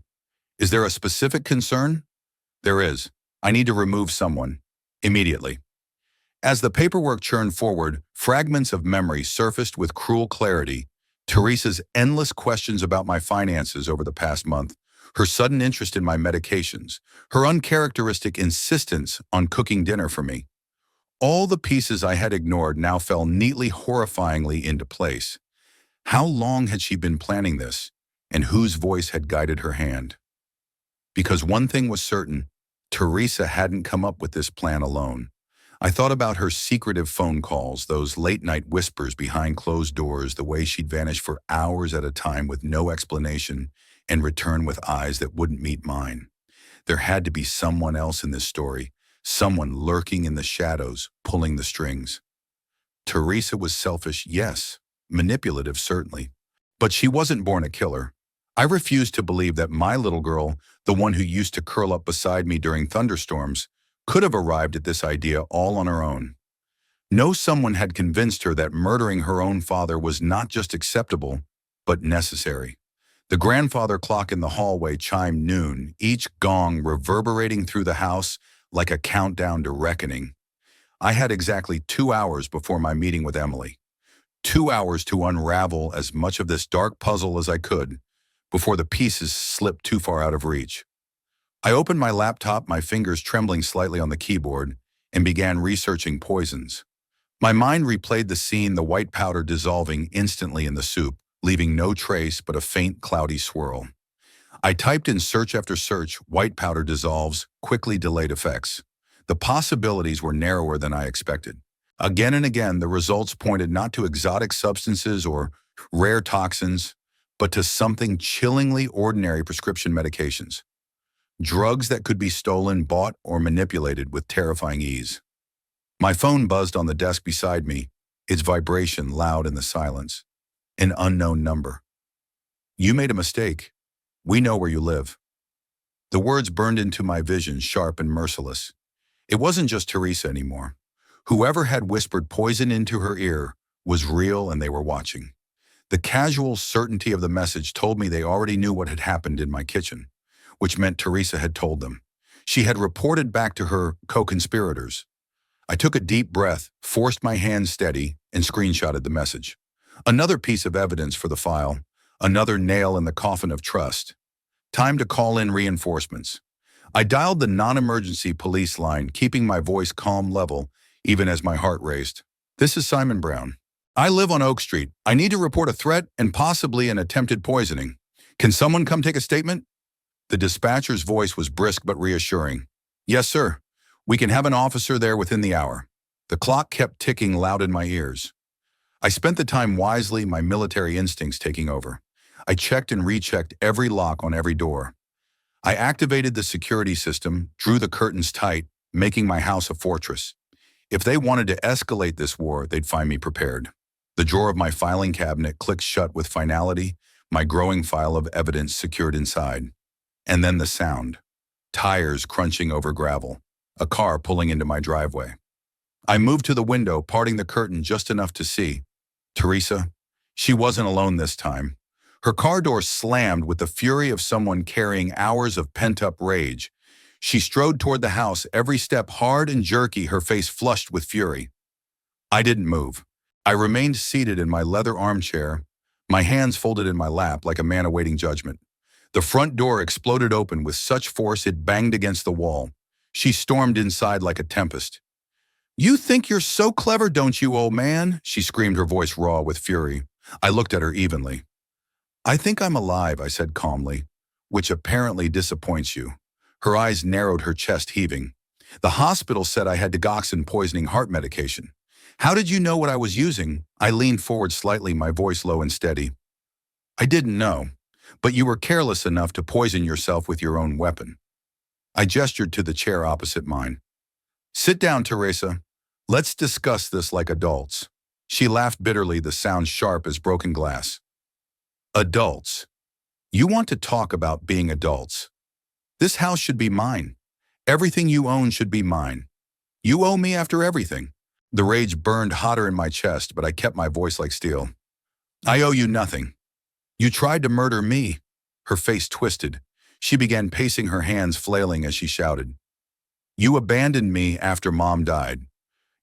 Is there a specific concern?" "There is. I need to remove someone. Immediately." As the paperwork churned forward, fragments of memory surfaced with cruel clarity. Teresa's endless questions about my finances over the past month, her sudden interest in my medications, her uncharacteristic insistence on cooking dinner for me. All the pieces I had ignored now fell neatly, horrifyingly into place. How long had she been planning this, and whose voice had guided her hand? Because one thing was certain, Teresa hadn't come up with this plan alone. I thought about her secretive phone calls, those late-night whispers behind closed doors, the way she'd vanish for hours at a time with no explanation and return with eyes that wouldn't meet mine. There had to be someone else in this story, someone lurking in the shadows, pulling the strings. Teresa was selfish, yes, manipulative, certainly, but she wasn't born a killer. I refused to believe that my little girl, the one who used to curl up beside me during thunderstorms, could have arrived at this idea all on her own. No, someone had convinced her that murdering her own father was not just acceptable, but necessary. The grandfather clock in the hallway chimed noon, each gong reverberating through the house like a countdown to reckoning. I had exactly 2 hours before my meeting with Emily. 2 hours to unravel as much of this dark puzzle as I could, before the pieces slipped too far out of reach. I opened my laptop, my fingers trembling slightly on the keyboard, and began researching poisons. My mind replayed the scene, the white powder dissolving instantly in the soup, leaving no trace but a faint cloudy swirl. I typed in search after search, white powder dissolves, quickly delayed effects. The possibilities were narrower than I expected. Again and again, the results pointed not to exotic substances or rare toxins, but to something chillingly ordinary: prescription medications. Drugs that could be stolen, bought, or manipulated with terrifying ease. My phone buzzed on the desk beside me, its vibration loud in the silence. An unknown number. "You made a mistake. We know where you live." The words burned into my vision, sharp and merciless. It wasn't just Teresa anymore. Whoever had whispered poison into her ear was real, and they were watching. The casual certainty of the message told me they already knew what had happened in my kitchen, which meant Teresa had told them. She had reported back to her co-conspirators. I took a deep breath, forced my hands steady, and screenshotted the message. Another piece of evidence for the file, another nail in the coffin of trust. Time to call in reinforcements. I dialed the non-emergency police line, keeping my voice calm, level, even as my heart raced. "This is Simon Brown. I live on Oak Street. I need to report a threat and possibly an attempted poisoning. Can someone come take a statement?" The dispatcher's voice was brisk but reassuring. "Yes, sir. We can have an officer there within the hour." The clock kept ticking loud in my ears. I spent the time wisely, my military instincts taking over. I checked and rechecked every lock on every door. I activated the security system, drew the curtains tight, making my house a fortress. If they wanted to escalate this war, they'd find me prepared. The drawer of my filing cabinet clicked shut with finality, my growing file of evidence secured inside. And then the sound. Tires crunching over gravel. A car pulling into my driveway. I moved to the window, parting the curtain just enough to see. Teresa. She wasn't alone this time. Her car door slammed with the fury of someone carrying hours of pent-up rage. She strode toward the house, every step hard and jerky, her face flushed with fury. I didn't move. I remained seated in my leather armchair, my hands folded in my lap like a man awaiting judgment. The front door exploded open with such force it banged against the wall. She stormed inside like a tempest. "You think you're so clever, don't you, old man?" she screamed, her voice raw with fury. I looked at her evenly. "I think I'm alive," I said calmly, "which apparently disappoints you." Her eyes narrowed, her chest heaving. "The hospital said I had digoxin-poisoning heart medication. How did you know what I was using?" I leaned forward slightly, my voice low and steady. "I didn't know, but you were careless enough to poison yourself with your own weapon." I gestured to the chair opposite mine. "Sit down, Teresa. Let's discuss this like adults." She laughed bitterly, the sound sharp as broken glass. "Adults. You want to talk about being adults. This house should be mine. Everything you own should be mine. You owe me after everything." The rage burned hotter in my chest, but I kept my voice like steel. "I owe you nothing. You tried to murder me." Her face twisted. She began pacing, her hands flailing as she shouted. "You abandoned me after Mom died.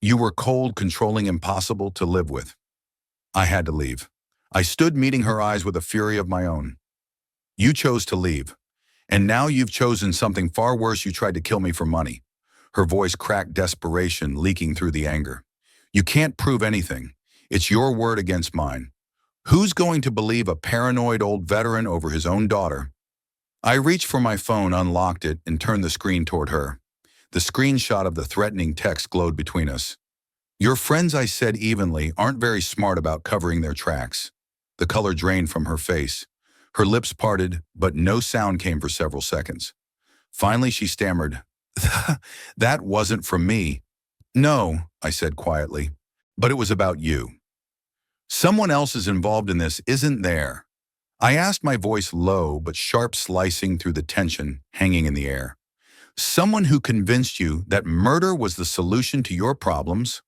You were cold, controlling, impossible to live with." I had to leave. I stood, meeting her eyes with a fury of my own. "You chose to leave. And now you've chosen something far worse. You tried to kill me for money." Her voice cracked, desperation leaking through the anger. "You can't prove anything. It's your word against mine. Who's going to believe a paranoid old veteran over his own daughter?" I reached for my phone, unlocked it, and turned the screen toward her. The screenshot of the threatening text glowed between us. "Your friends," I said evenly, "aren't very smart about covering their tracks." The color drained from her face. Her lips parted, but no sound came for several seconds. Finally, she stammered, "That wasn't from me." "No," I said quietly, "but it was about you. Someone else is involved in this, isn't there?" I asked, my voice low but sharp, slicing through the tension hanging in the air. "Someone who convinced you that murder was the solution to your problems?"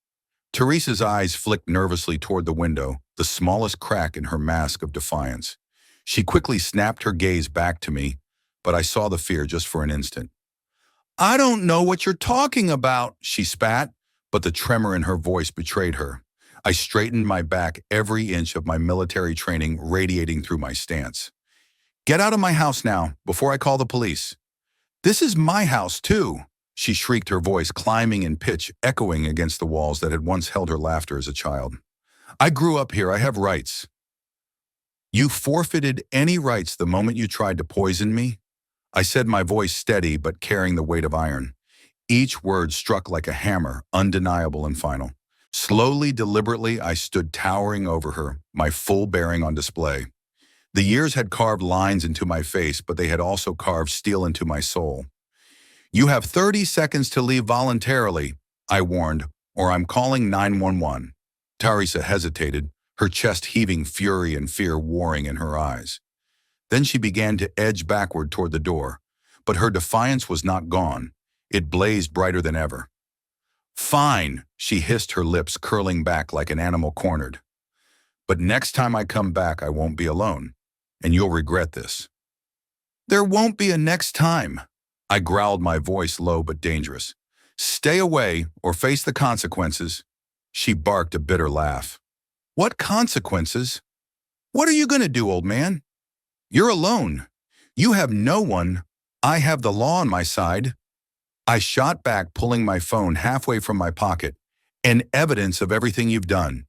Teresa's eyes flicked nervously toward the window, the smallest crack in her mask of defiance. She quickly snapped her gaze back to me, but I saw the fear just for an instant. "I don't know what you're talking about," she spat, but the tremor in her voice betrayed her. I straightened my back, every inch of my military training radiating through my stance. "Get out of my house now, before I call the police." This is my house, too, she shrieked, her voice climbing in pitch, echoing against the walls that had once held her laughter as a child. I grew up here. I have rights. You forfeited any rights the moment you tried to poison me? I said, my voice steady but carrying the weight of iron. Each word struck like a hammer, undeniable and final. Slowly, deliberately, I stood towering over her, my full bearing on display. The years had carved lines into my face, but they had also carved steel into my soul. You have 30 seconds to leave voluntarily, I warned, or I'm calling 911. Teresa hesitated, her chest heaving, fury and fear warring in her eyes. Then she began to edge backward toward the door, but her defiance was not gone. It blazed brighter than ever. Fine, she hissed, her lips curling back like an animal cornered. But next time I come back, I won't be alone, and you'll regret this. There won't be a next time, I growled, my voice low but dangerous. Stay away or face the consequences. She barked, a bitter laugh. What consequences? What are you going to do, old man? You're alone. You have no one. I have the law on my side. I shot back, pulling my phone halfway from my pocket. And evidence of everything you've done.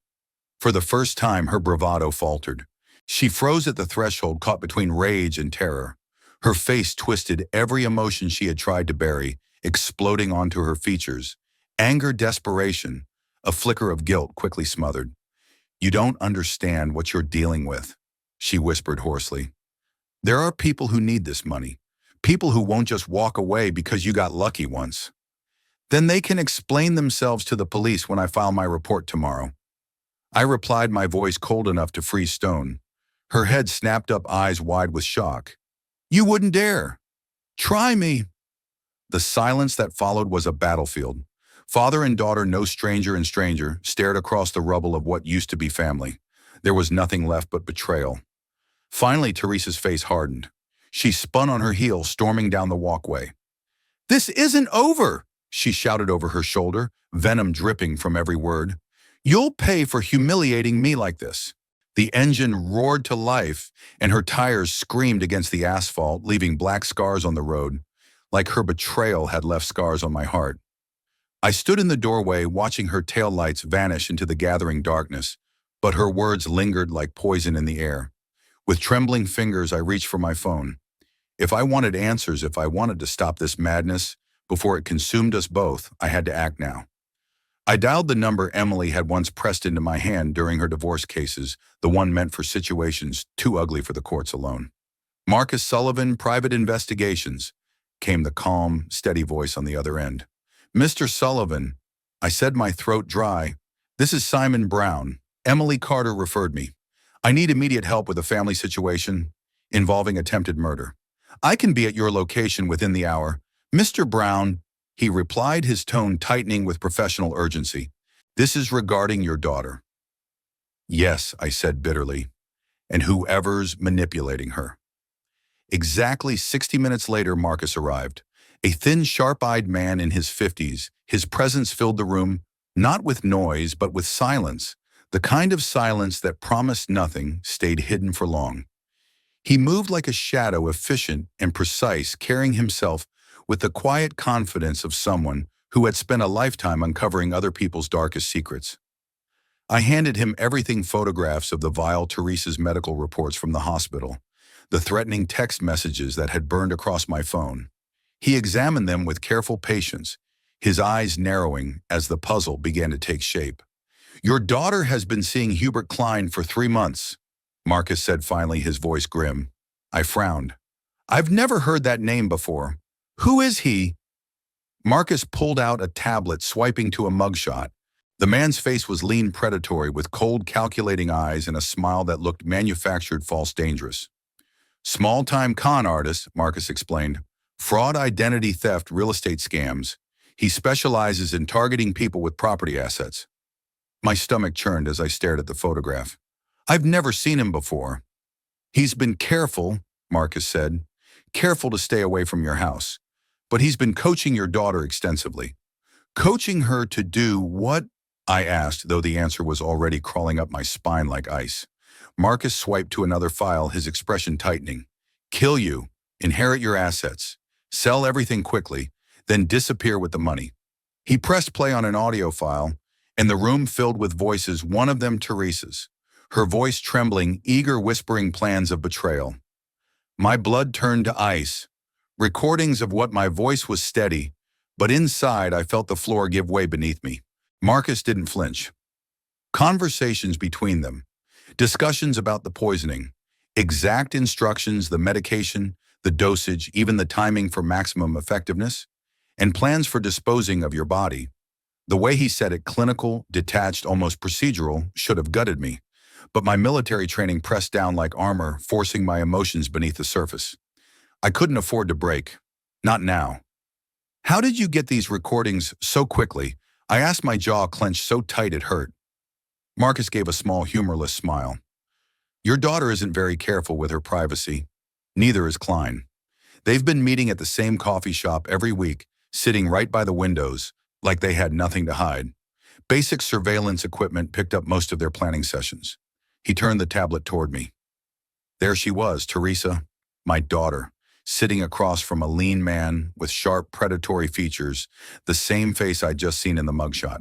For the first time, her bravado faltered. She froze at the threshold, caught between rage and terror. Her face twisted, every emotion she had tried to bury, exploding onto her features. Anger, desperation, a flicker of guilt quickly smothered. You don't understand what you're dealing with, she whispered hoarsely. There are people who need this money. People who won't just walk away because you got lucky once. Then they can explain themselves to the police when I file my report tomorrow. I replied, my voice cold enough to freeze stone. Her head snapped up, eyes wide with shock. You wouldn't dare. Try me. The silence that followed was a battlefield. Father and daughter, no stranger and stranger, stared across the rubble of what used to be family. There was nothing left but betrayal. Finally, Teresa's face hardened. She spun on her heel, storming down the walkway. This isn't over, she shouted over her shoulder, venom dripping from every word. You'll pay for humiliating me like this. The engine roared to life, and her tires screamed against the asphalt, leaving black scars on the road, like her betrayal had left scars on my heart. I stood in the doorway, watching her taillights vanish into the gathering darkness, but her words lingered like poison in the air. With trembling fingers, I reached for my phone. If I wanted answers, if I wanted to stop this madness before it consumed us both, I had to act now. I dialed the number Emily had once pressed into my hand during her divorce cases, the one meant for situations too ugly for the courts alone. Marcus Sullivan, Private Investigations, came the calm, steady voice on the other end. Mr. Sullivan, I said, my throat dry. This is Simon Brown. Emily Carter referred me. I need immediate help with a family situation involving attempted murder. I can be at your location within the hour. Mr. Brown, he replied, his tone tightening with professional urgency. This is regarding your daughter. Yes, I said bitterly, and whoever's manipulating her. Exactly 60 minutes later, Marcus arrived. A thin, sharp-eyed man in his 50s, his presence filled the room, not with noise, but with silence, the kind of silence that promised nothing, stayed hidden for long. He moved like a shadow, efficient and precise, carrying himself with the quiet confidence of someone who had spent a lifetime uncovering other people's darkest secrets. I handed him everything: photographs of the vile Teresa's medical reports from the hospital, the threatening text messages that had burned across my phone. He examined them with careful patience, his eyes narrowing as the puzzle began to take shape. Your daughter has been seeing Hubert Klein for 3 months, Marcus said finally, his voice grim. I frowned. I've never heard that name before. Who is he? Marcus pulled out a tablet, swiping to a mugshot. The man's face was lean, predatory, with cold, calculating eyes and a smile that looked manufactured, false, dangerous. Small-time con artist, Marcus explained. Fraud, identity theft, real estate scams. He specializes in targeting people with property assets. My stomach churned as I stared at the photograph. I've never seen him before. He's been careful, Marcus said. Careful to stay away from your house. But he's been coaching your daughter extensively. Coaching her to do what? I asked, though the answer was already crawling up my spine like ice. Marcus swiped to another file, his expression tightening. Kill you. Inherit your assets. sell everything quickly, then disappear with the money. He pressed play on an audio file, and the room filled with voices, one of them Teresa's, her voice trembling, eager, whispering plans of betrayal. My blood turned to ice. Recordings of what my voice was steady, but inside I felt the floor give way beneath me. Marcus didn't flinch. Conversations between them, discussions about the poisoning, exact instructions, the medication, the dosage, even the timing for maximum effectiveness, and plans for disposing of your body. The way he said it, clinical, detached, almost procedural, should have gutted me. But my military training pressed down like armor, forcing my emotions beneath the surface. I couldn't afford to break. Not now. How did you get these recordings so quickly? I asked, my jaw clenched so tight it hurt. Marcus gave a small, humorless smile. Your daughter isn't very careful with her privacy. Neither is Klein. They've been meeting at the same coffee shop every week, sitting right by the windows, like they had nothing to hide. Basic surveillance equipment picked up most of their planning sessions. He turned the tablet toward me. There she was, Teresa, my daughter, sitting across from a lean man with sharp, predatory features, the same face I'd just seen in the mugshot.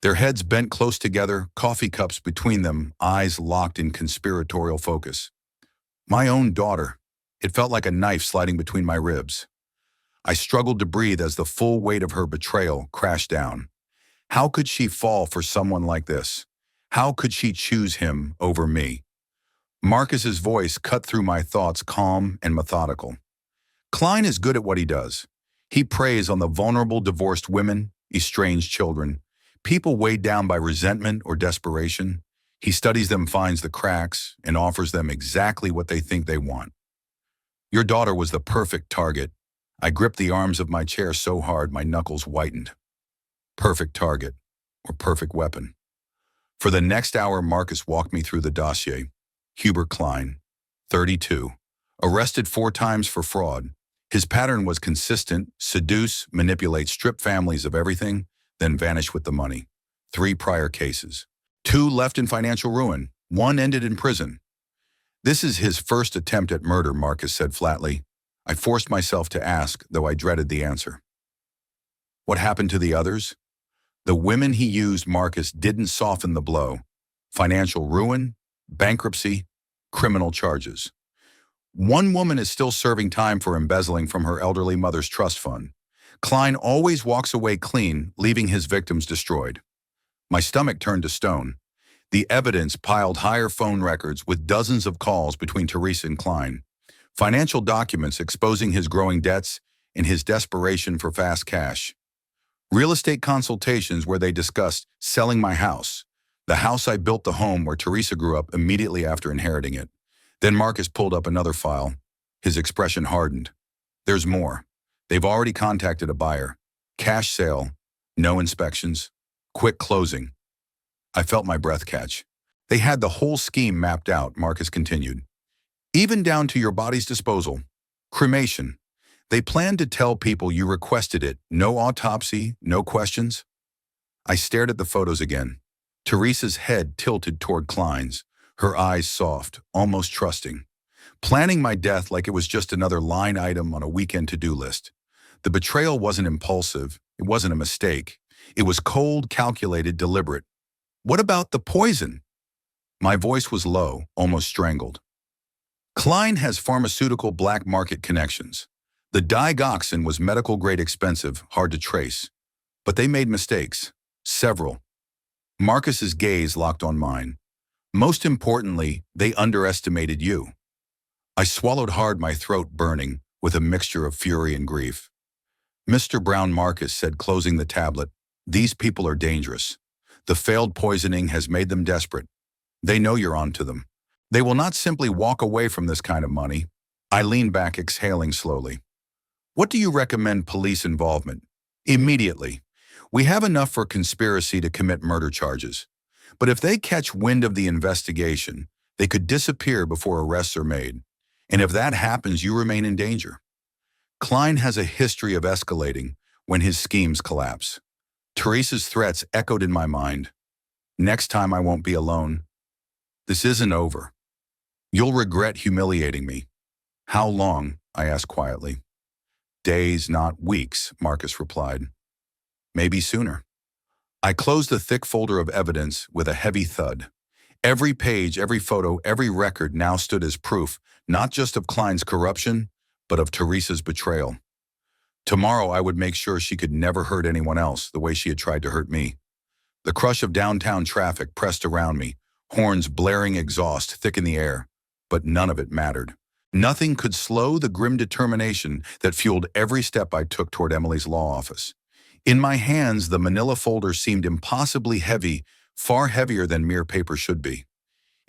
Their heads bent close together, coffee cups between them, eyes locked in conspiratorial focus. My own daughter. It felt like a knife sliding between my ribs. I struggled to breathe as the full weight of her betrayal crashed down. How could she fall for someone like this? How could she choose him over me? Marcus's voice cut through my thoughts, calm and methodical. Klein is good at what he does. He preys on the vulnerable divorced women, estranged children, people weighed down by resentment or desperation. He studies them, finds the cracks, and offers them exactly what they think they want. Your daughter was the perfect target. I gripped the arms of my chair so hard my knuckles whitened. Perfect target, or perfect weapon. For the next hour, Marcus walked me through the dossier. Hubert Klein, 32, arrested 4 times for fraud. His pattern was consistent: seduce, manipulate, strip families of everything, then vanish with the money. 3 prior cases. 2 left in financial ruin. 1 ended in prison. This is his first attempt at murder, Marcus said flatly. I forced myself to ask, though I dreaded the answer. What happened to the others? The women he used, Marcus, didn't soften the blow. Financial ruin, bankruptcy, criminal charges. 1 woman is still serving time for embezzling from her elderly mother's trust fund. Klein always walks away clean, leaving his victims destroyed. My stomach turned to stone. The evidence piled higher: phone records with dozens of calls between Teresa and Klein, financial documents exposing his growing debts and his desperation for fast cash, real estate consultations where they discussed selling my house, the house I built, the home where Teresa grew up immediately after inheriting it. Then Marcus pulled up another file. His expression hardened. There's more. They've already contacted a buyer. Cash sale, no inspections, quick closing. I felt my breath catch. They had the whole scheme mapped out, Marcus continued. Even down to your body's disposal. Cremation. They planned to tell people you requested it. No autopsy, no questions. I stared at the photos again. Teresa's head tilted toward Klein's, her eyes soft, almost trusting. Planning my death like it was just another line item on a weekend to-do list. The betrayal wasn't impulsive. It wasn't a mistake. It was cold, calculated, deliberate. What about the poison? My voice was low, almost strangled. Klein has pharmaceutical black market connections. The digoxin was medical grade, expensive, hard to trace. But they made mistakes. Several. Marcus's gaze locked on mine. Most importantly, they underestimated you. I swallowed hard, my throat burning with a mixture of fury and grief. Mr. Brown, Marcus said, closing the tablet, these people are dangerous. The failed poisoning has made them desperate. They know you're onto them. They will not simply walk away from this kind of money. I leaned back, exhaling slowly. What do you recommend police involvement? Immediately. We have enough for conspiracy to commit murder charges. But if they catch wind of the investigation, they could disappear before arrests are made. And if that happens, you remain in danger. Klein has a history of escalating when his schemes collapse. Teresa's threats echoed in my mind. Next time I won't be alone. This isn't over. You'll regret humiliating me. How long? I asked quietly. Days, not weeks, Marcus replied. Maybe sooner. I closed the thick folder of evidence with a heavy thud. Every page, every photo, every record now stood as proof, not just of Klein's corruption, but of Teresa's betrayal. Tomorrow I would make sure she could never hurt anyone else the way she had tried to hurt me. The crush of downtown traffic pressed around me, horns blaring exhaust thick in the air, but none of it mattered. Nothing could slow the grim determination that fueled every step I took toward Emily's law office. In my hands, the manila folder seemed impossibly heavy, far heavier than mere paper should be.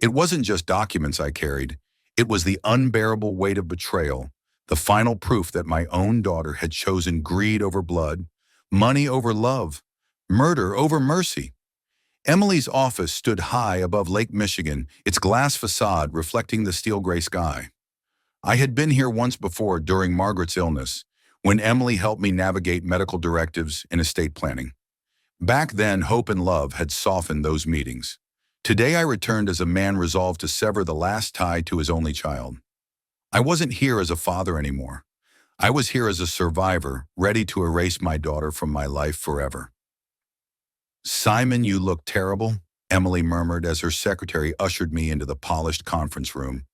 It wasn't just documents I carried. It was the unbearable weight of betrayal, the final proof that my own daughter had chosen greed over blood, money over love, murder over mercy. Emily's office stood high above Lake Michigan, its glass facade reflecting the steel gray sky. I had been here once before during Margaret's illness, when Emily helped me navigate medical directives and estate planning. Back then, hope and love had softened those meetings. Today I returned as a man resolved to sever the last tie to his only child. I wasn't here as a father anymore. I was here as a survivor, ready to erase my daughter from my life forever. "Simon, you look terrible," Emily murmured as her secretary ushered me into the polished conference room.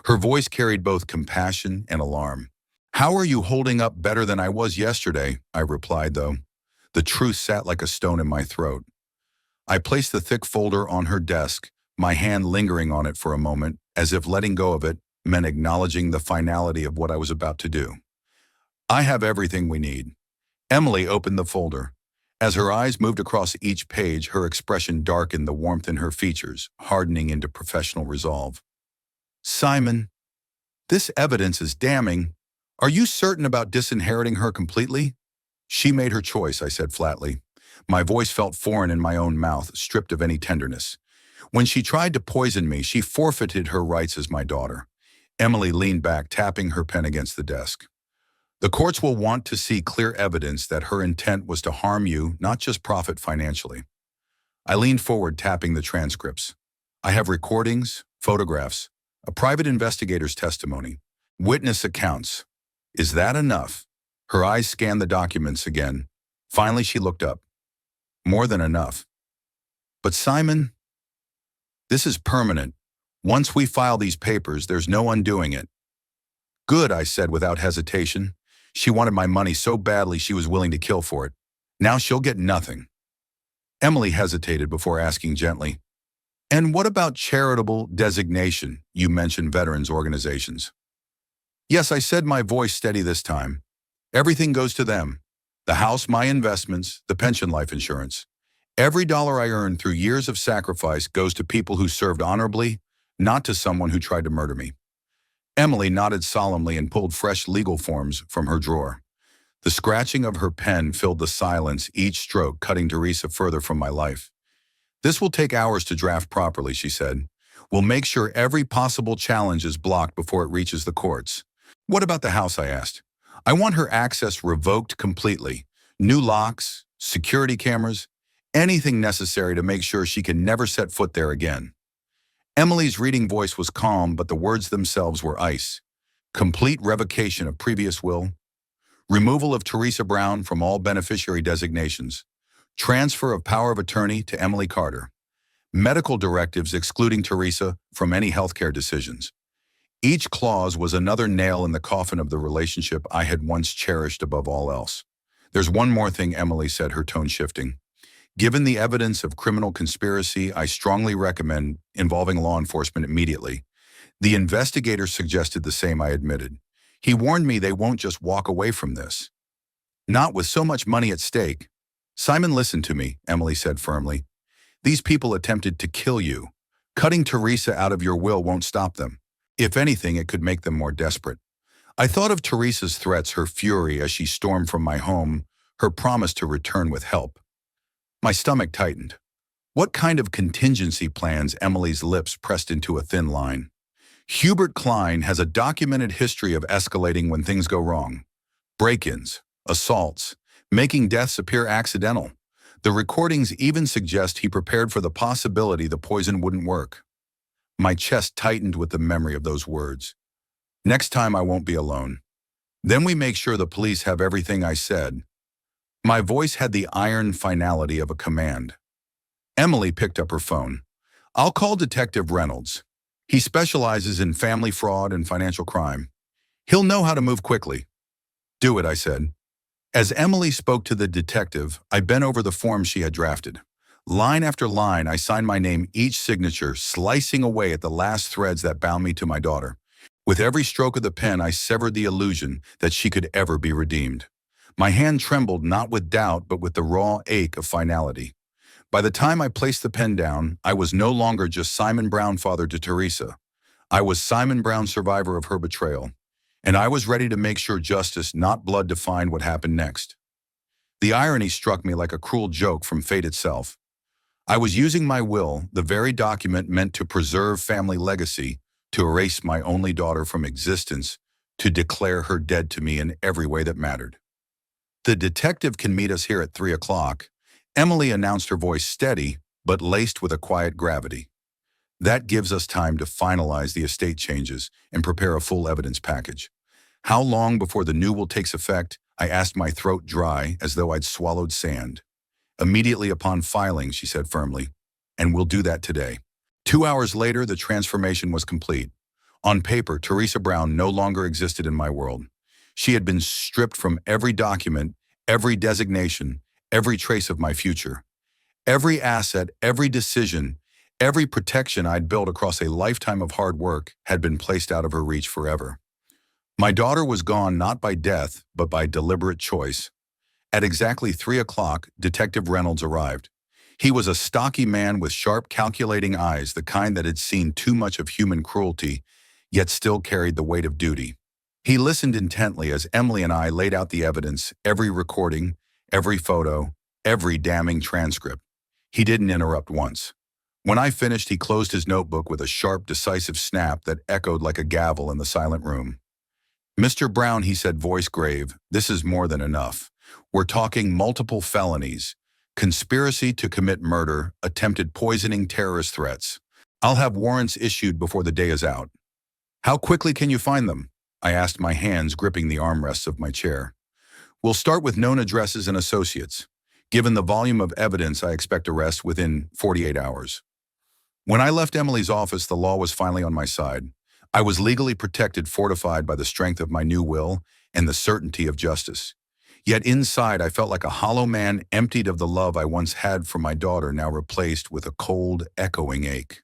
Her voice carried both compassion and alarm. "How are you holding up better than I was yesterday?" I replied, though. The truth sat like a stone in my throat. I placed the thick folder on her desk, my hand lingering on it for a moment, as if letting go of it meant acknowledging the finality of what I was about to do. "I have everything we need." Emily opened the folder. As her eyes moved across each page, her expression darkened, the warmth in her features hardening into professional resolve. "Simon, this evidence is damning. Are you certain about disinheriting her completely?" "She made her choice," I said flatly. My voice felt foreign in my own mouth, stripped of any tenderness. "When she tried to poison me, she forfeited her rights as my daughter." Emily leaned back, tapping her pen against the desk. "The courts will want to see clear evidence that her intent was to harm you, not just profit financially." I leaned forward, tapping the transcripts. "I have recordings, photographs, a private investigator's testimony, witness accounts. Is that enough?" Her eyes scanned the documents again. Finally, she looked up. "More than enough." "But Simon, this is permanent. Once we file these papers, there's no undoing it." "Good," I said without hesitation. She wanted my money so badly she was willing to kill for it. Now she'll get nothing. Emily hesitated before asking gently, "And what about charitable designation? You mentioned veterans organizations." "Yes," I said, my voice steady this time. "Everything goes to them. The house, my investments, the pension life insurance. Every dollar I earned through years of sacrifice goes to people who served honorably, not to someone who tried to murder me." Emily nodded solemnly and pulled fresh legal forms from her drawer. The scratching of her pen filled the silence, each stroke cutting Teresa further from my life. "This will take hours to draft properly," she said. "We'll make sure every possible challenge is blocked before it reaches the courts." "What about the house?" I asked. "I want her access revoked completely. New locks, security cameras, anything necessary to make sure she can never set foot there again." Emily's reading voice was calm, but the words themselves were ice. "Complete revocation of previous will, removal of Teresa Brown from all beneficiary designations, transfer of power of attorney to Emily Carter, medical directives excluding Teresa from any healthcare decisions." Each clause was another nail in the coffin of the relationship I had once cherished above all else. "There's one more thing," Emily said, her tone shifting. "Given the evidence of criminal conspiracy, I strongly recommend involving law enforcement immediately." The investigator suggested the same, I admitted. "He warned me they won't just walk away from this. Not with so much money at stake." "Simon, listen to me," Emily said firmly. "These people attempted to kill you. Cutting Teresa out of your will won't stop them. If anything, it could make them more desperate." I thought of Teresa's threats, her fury as she stormed from my home, her promise to return with help. My stomach tightened. What kind of contingency plans? Emily's lips pressed into a thin line. "Hubert Klein has a documented history of escalating when things go wrong. Break-ins, assaults, making deaths appear accidental. The recordings even suggest he prepared for the possibility the poison wouldn't work." My chest tightened with the memory of those words. Next time I won't be alone. Then we make sure the police have everything I said. My voice had the iron finality of a command. Emily picked up her phone. I'll call Detective Reynolds. He specializes in family fraud and financial crime. He'll know how to move quickly. Do it, I said. As Emily spoke to the detective, I bent over the form she had drafted. Line after line, I signed my name, each signature, slicing away at the last threads that bound me to my daughter. With every stroke of the pen, I severed the illusion that she could ever be redeemed. My hand trembled not with doubt, but with the raw ache of finality. By the time I placed the pen down, I was no longer just Simon Brown, father to Teresa. I was Simon Brown, survivor of her betrayal. And I was ready to make sure justice, not blood, defined what happened next. The irony struck me like a cruel joke from fate itself. I was using my will, the very document meant to preserve family legacy, to erase my only daughter from existence, to declare her dead to me in every way that mattered. The detective can meet us here at 3 o'clock. Emily announced, her voice steady, but laced with a quiet gravity. That gives us time to finalize the estate changes and prepare a full evidence package. How long before the new will takes effect? I asked, my throat dry as though I'd swallowed sand. Immediately upon filing, she said firmly, and we'll do that today. 2 hours later, the transformation was complete. On paper, Teresa Brown no longer existed in my world. She had been stripped from every document, every designation, every trace of my future. Every asset, every decision, every protection I'd built across a lifetime of hard work had been placed out of her reach forever. My daughter was gone not by death, but by deliberate choice. At exactly 3 o'clock, Detective Reynolds arrived. He was a stocky man with sharp, calculating eyes, the kind that had seen too much of human cruelty, yet still carried the weight of duty. He listened intently as Emily and I laid out the evidence, every recording, every photo, every damning transcript. He didn't interrupt once. When I finished, he closed his notebook with a sharp, decisive snap that echoed like a gavel in the silent room. Mr. Brown, he said, voice grave, this is more than enough. We're talking multiple felonies, conspiracy to commit murder, attempted poisoning, terrorist threats. I'll have warrants issued before the day is out. How quickly can you find them? I asked, my hands gripping the armrests of my chair. We'll start with known addresses and associates. Given the volume of evidence, I expect arrest within 48 hours. When I left Emily's office, the law was finally on my side. I was legally protected, fortified by the strength of my new will and the certainty of justice. Yet inside, I felt like a hollow man, emptied of the love I once had for my daughter, now replaced with a cold, echoing ache.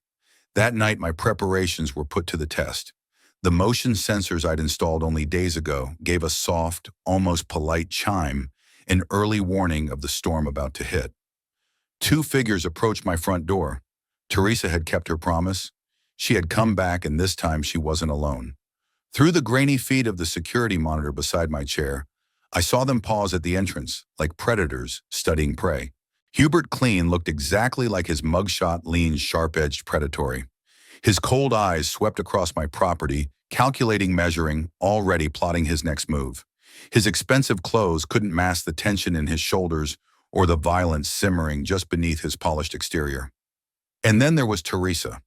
That night, my preparations were put to the test. The motion sensors I'd installed only days ago gave a soft, almost polite chime, an early warning of the storm about to hit. 2 figures approached my front door. Teresa had kept her promise. She had come back, and this time she wasn't alone. Through the grainy feed of the security monitor beside my chair, I saw them pause at the entrance, like predators studying prey. Hubert Clean looked exactly like his mugshot, lean, sharp-edged, predatory. His cold eyes swept across my property, calculating, measuring, already plotting his next move. His expensive clothes couldn't mask the tension in his shoulders or the violence simmering just beneath his polished exterior. And then there was Teresa,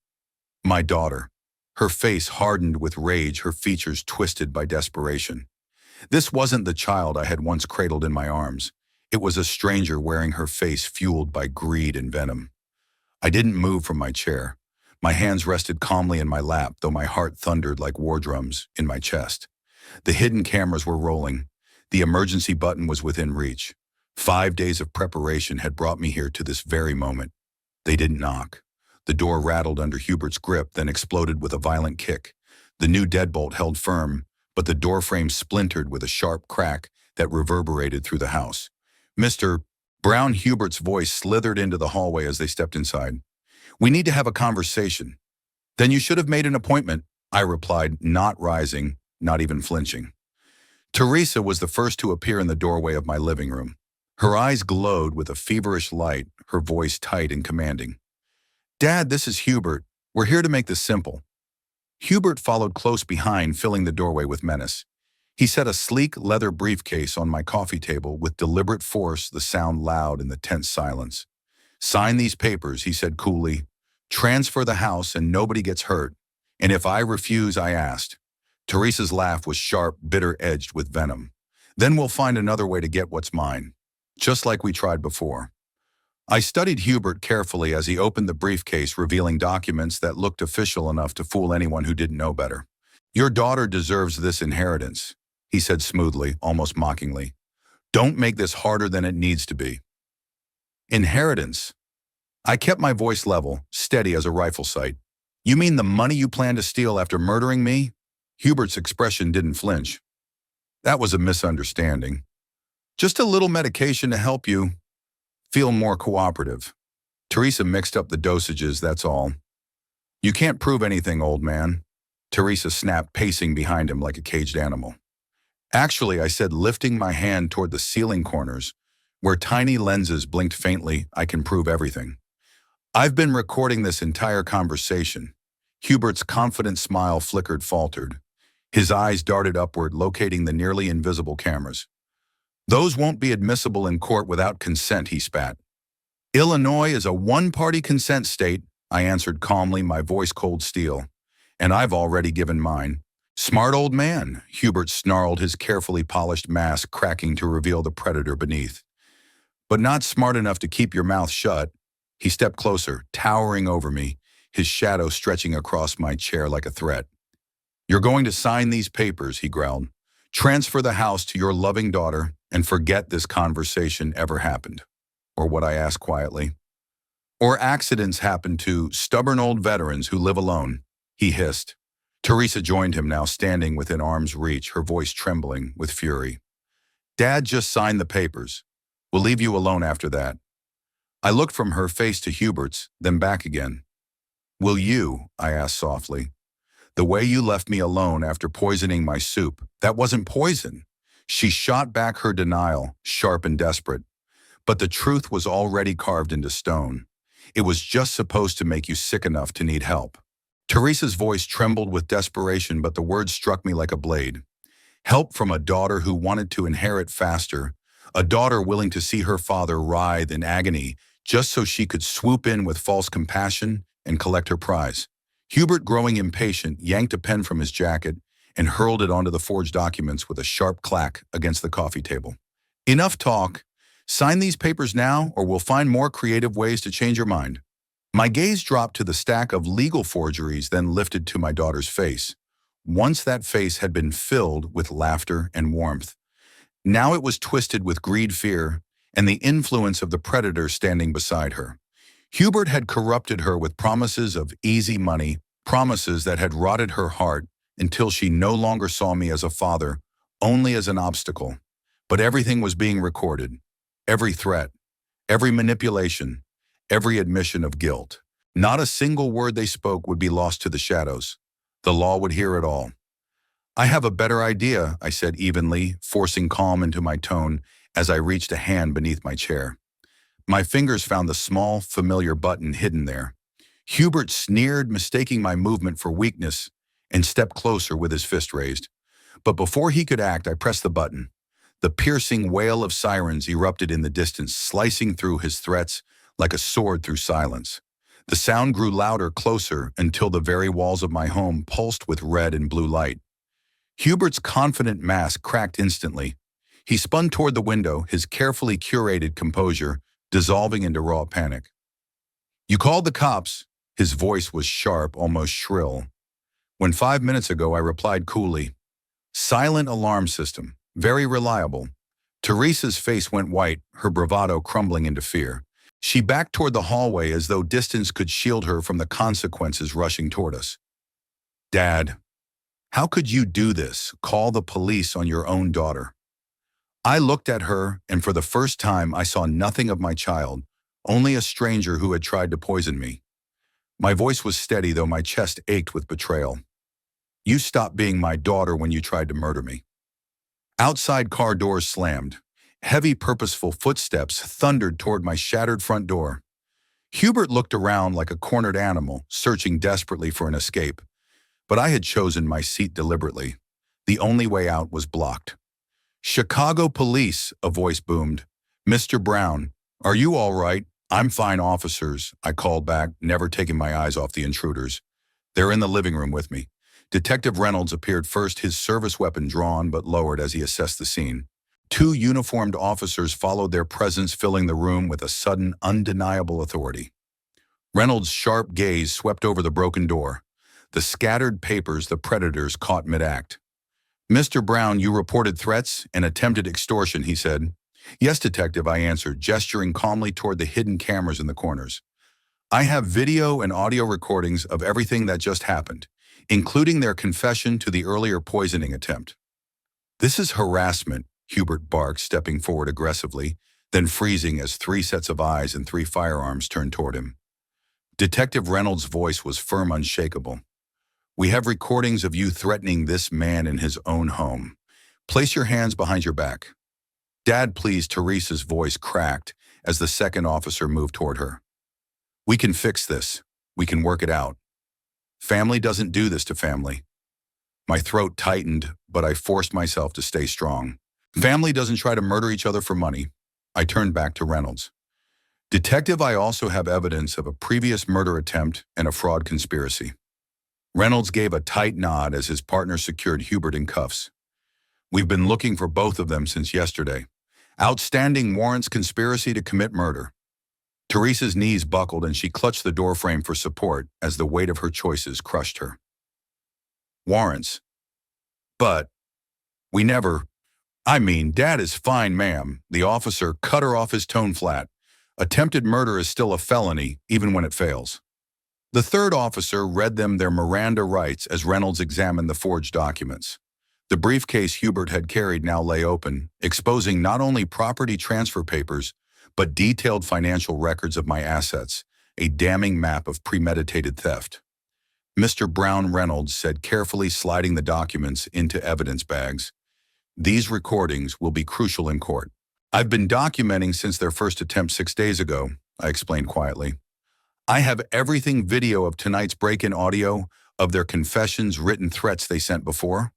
my daughter. Her face hardened with rage, her features twisted by desperation. This wasn't the child I had once cradled in my arms. It was a stranger wearing her face fueled by greed and venom. I didn't move from my chair. My hands rested calmly in my lap, though my heart thundered like war drums in my chest. The hidden cameras were rolling. The emergency button was within reach. 5 days of preparation had brought me here to this very moment. They didn't knock. The door rattled under Hubert's grip, then exploded with a violent kick. The new deadbolt held firm, but the doorframe splintered with a sharp crack that reverberated through the house. Mr. Brown, Hubert's voice slithered into the hallway as they stepped inside. We need to have a conversation. Then you should have made an appointment, I replied, not rising, not even flinching. Teresa was the first to appear in the doorway of my living room. Her eyes glowed with a feverish light, her voice tight and commanding. Dad, this is Hubert. We're here to make this simple. Hubert followed close behind, filling the doorway with menace. He set a sleek leather briefcase on my coffee table with deliberate force, the sound loud in the tense silence. Sign these papers, he said coolly. Transfer the house and nobody gets hurt. And if I refuse, I asked, Teresa's laugh was sharp, bitter-edged with venom. Then we'll find another way to get what's mine, just like we tried before. I studied Hubert carefully as he opened the briefcase, revealing documents that looked official enough to fool anyone who didn't know better. Your daughter deserves this inheritance, he said smoothly, almost mockingly. Don't make this harder than it needs to be. Inheritance? I kept my voice level, steady as a rifle sight. You mean the money you plan to steal after murdering me? Hubert's expression didn't flinch. That was a misunderstanding. Just a little medication to help you feel more cooperative. Teresa mixed up the dosages, that's all. You can't prove anything, old man. Teresa snapped, pacing behind him like a caged animal. Actually, I said, lifting my hand toward the ceiling corners, where tiny lenses blinked faintly. I can prove everything. I've been recording this entire conversation. Hubert's confident smile flickered, faltered. His eyes darted upward, locating the nearly invisible cameras. Those won't be admissible in court without consent, he spat. Illinois is a one-party consent state, I answered calmly, my voice cold steel. And I've already given mine. Smart old man, Hubert snarled, his carefully polished mask cracking to reveal the predator beneath. But not smart enough to keep your mouth shut. He stepped closer, towering over me, his shadow stretching across my chair like a threat. You're going to sign these papers, he growled. Transfer the house to your loving daughter and forget this conversation ever happened. Or what I asked quietly. Or accidents happen to stubborn old veterans who live alone, he hissed. Teresa joined him now, standing within arm's reach, her voice trembling with fury. Dad just signed the papers. We'll leave you alone after that. I looked from her face to Hubert's, then back again. Will you? I asked softly. The way you left me alone after poisoning my soup, that wasn't poison. She shot back her denial, sharp and desperate. But the truth was already carved into stone. It was just supposed to make you sick enough to need help. Teresa's voice trembled with desperation, but the words struck me like a blade. Help from a daughter who wanted to inherit faster, a daughter willing to see her father writhe in agony just so she could swoop in with false compassion and collect her prize. Hubert, growing impatient, yanked a pen from his jacket and hurled it onto the forged documents with a sharp clack against the coffee table. Enough talk. Sign these papers now, or we'll find more creative ways to change your mind. My gaze dropped to the stack of legal forgeries, then lifted to my daughter's face. Once that face had been filled with laughter and warmth. Now it was twisted with greed, fear, and the influence of the predator standing beside her. Hubert had corrupted her with promises of easy money, promises that had rotted her heart until she no longer saw me as a father, only as an obstacle. But everything was being recorded. Every threat, every manipulation, every admission of guilt. Not a single word they spoke would be lost to the shadows. The law would hear it all. I have a better idea, I said evenly, forcing calm into my tone as I reached a hand beneath my chair. My fingers found the small, familiar button hidden there. Hubert sneered, mistaking my movement for weakness, and stepped closer with his fist raised. But before he could act, I pressed the button. The piercing wail of sirens erupted in the distance, slicing through his threats like a sword through silence. The sound grew louder, closer, until the very walls of my home pulsed with red and blue light. Hubert's confident mask cracked instantly. He spun toward the window, his carefully curated composure dissolving into raw panic. You called the cops? His voice was sharp, almost shrill. When 5 minutes ago I replied coolly, silent alarm system, very reliable. Teresa's face went white, her bravado crumbling into fear. She backed toward the hallway as though distance could shield her from the consequences rushing toward us. Dad, how could you do this? Call the police on your own daughter. I looked at her, and for the first time I saw nothing of my child, only a stranger who had tried to poison me. My voice was steady, though my chest ached with betrayal. You stopped being my daughter when you tried to murder me. Outside car doors slammed. Heavy, purposeful footsteps thundered toward my shattered front door. Hubert looked around like a cornered animal, searching desperately for an escape. But I had chosen my seat deliberately. The only way out was blocked. Chicago police, a voice boomed. Mr. Brown, are you all right? I'm fine, officers, I called back, never taking my eyes off the intruders. They're in the living room with me. Detective Reynolds appeared first, his service weapon drawn but lowered as he assessed the scene. Two uniformed officers followed, their presence filling the room with a sudden, undeniable authority. Reynolds' sharp gaze swept over the broken door, the scattered papers the predators caught mid-act. "Mr. Brown, you reported threats and attempted extortion," he said. "Yes, detective," I answered, gesturing calmly toward the hidden cameras in the corners. "I have video and audio recordings of everything that just happened, including their confession to the earlier poisoning attempt." "This is harassment," Hubert barked, stepping forward aggressively, then freezing as three sets of eyes and three firearms turned toward him. Detective Reynolds' voice was firm, unshakable. "We have recordings of you threatening this man in his own home. Place your hands behind your back." "Dad, please," Teresa's voice cracked as the second officer moved toward her. "We can fix this. We can work it out. Family doesn't do this to family." My throat tightened, but I forced myself to stay strong. "Family doesn't try to murder each other for money." I turned back to Reynolds. "Detective, I also have evidence of a previous murder attempt and a fraud conspiracy." Reynolds gave a tight nod as his partner secured Hubert in cuffs. "We've been looking for both of them since yesterday. Outstanding warrants, conspiracy to commit murder." Teresa's knees buckled and she clutched the doorframe for support as the weight of her choices crushed her. "Warrants? But we never—" "I mean, Dad is fine, ma'am." The officer cut her off, his tone flat. "Attempted murder is still a felony, even when it fails." The third officer read them their Miranda rights as Reynolds examined the forged documents. The briefcase Hubert had carried now lay open, exposing not only property transfer papers, but detailed financial records of my assets, a damning map of premeditated theft. "Mr. Brown," Reynolds said, carefully sliding the documents into evidence bags, "these recordings will be crucial in court." "I've been documenting since their first attempt 6 days ago," I explained quietly. "I have everything, video of tonight's break-in audio, of their confessions, written threats they sent before."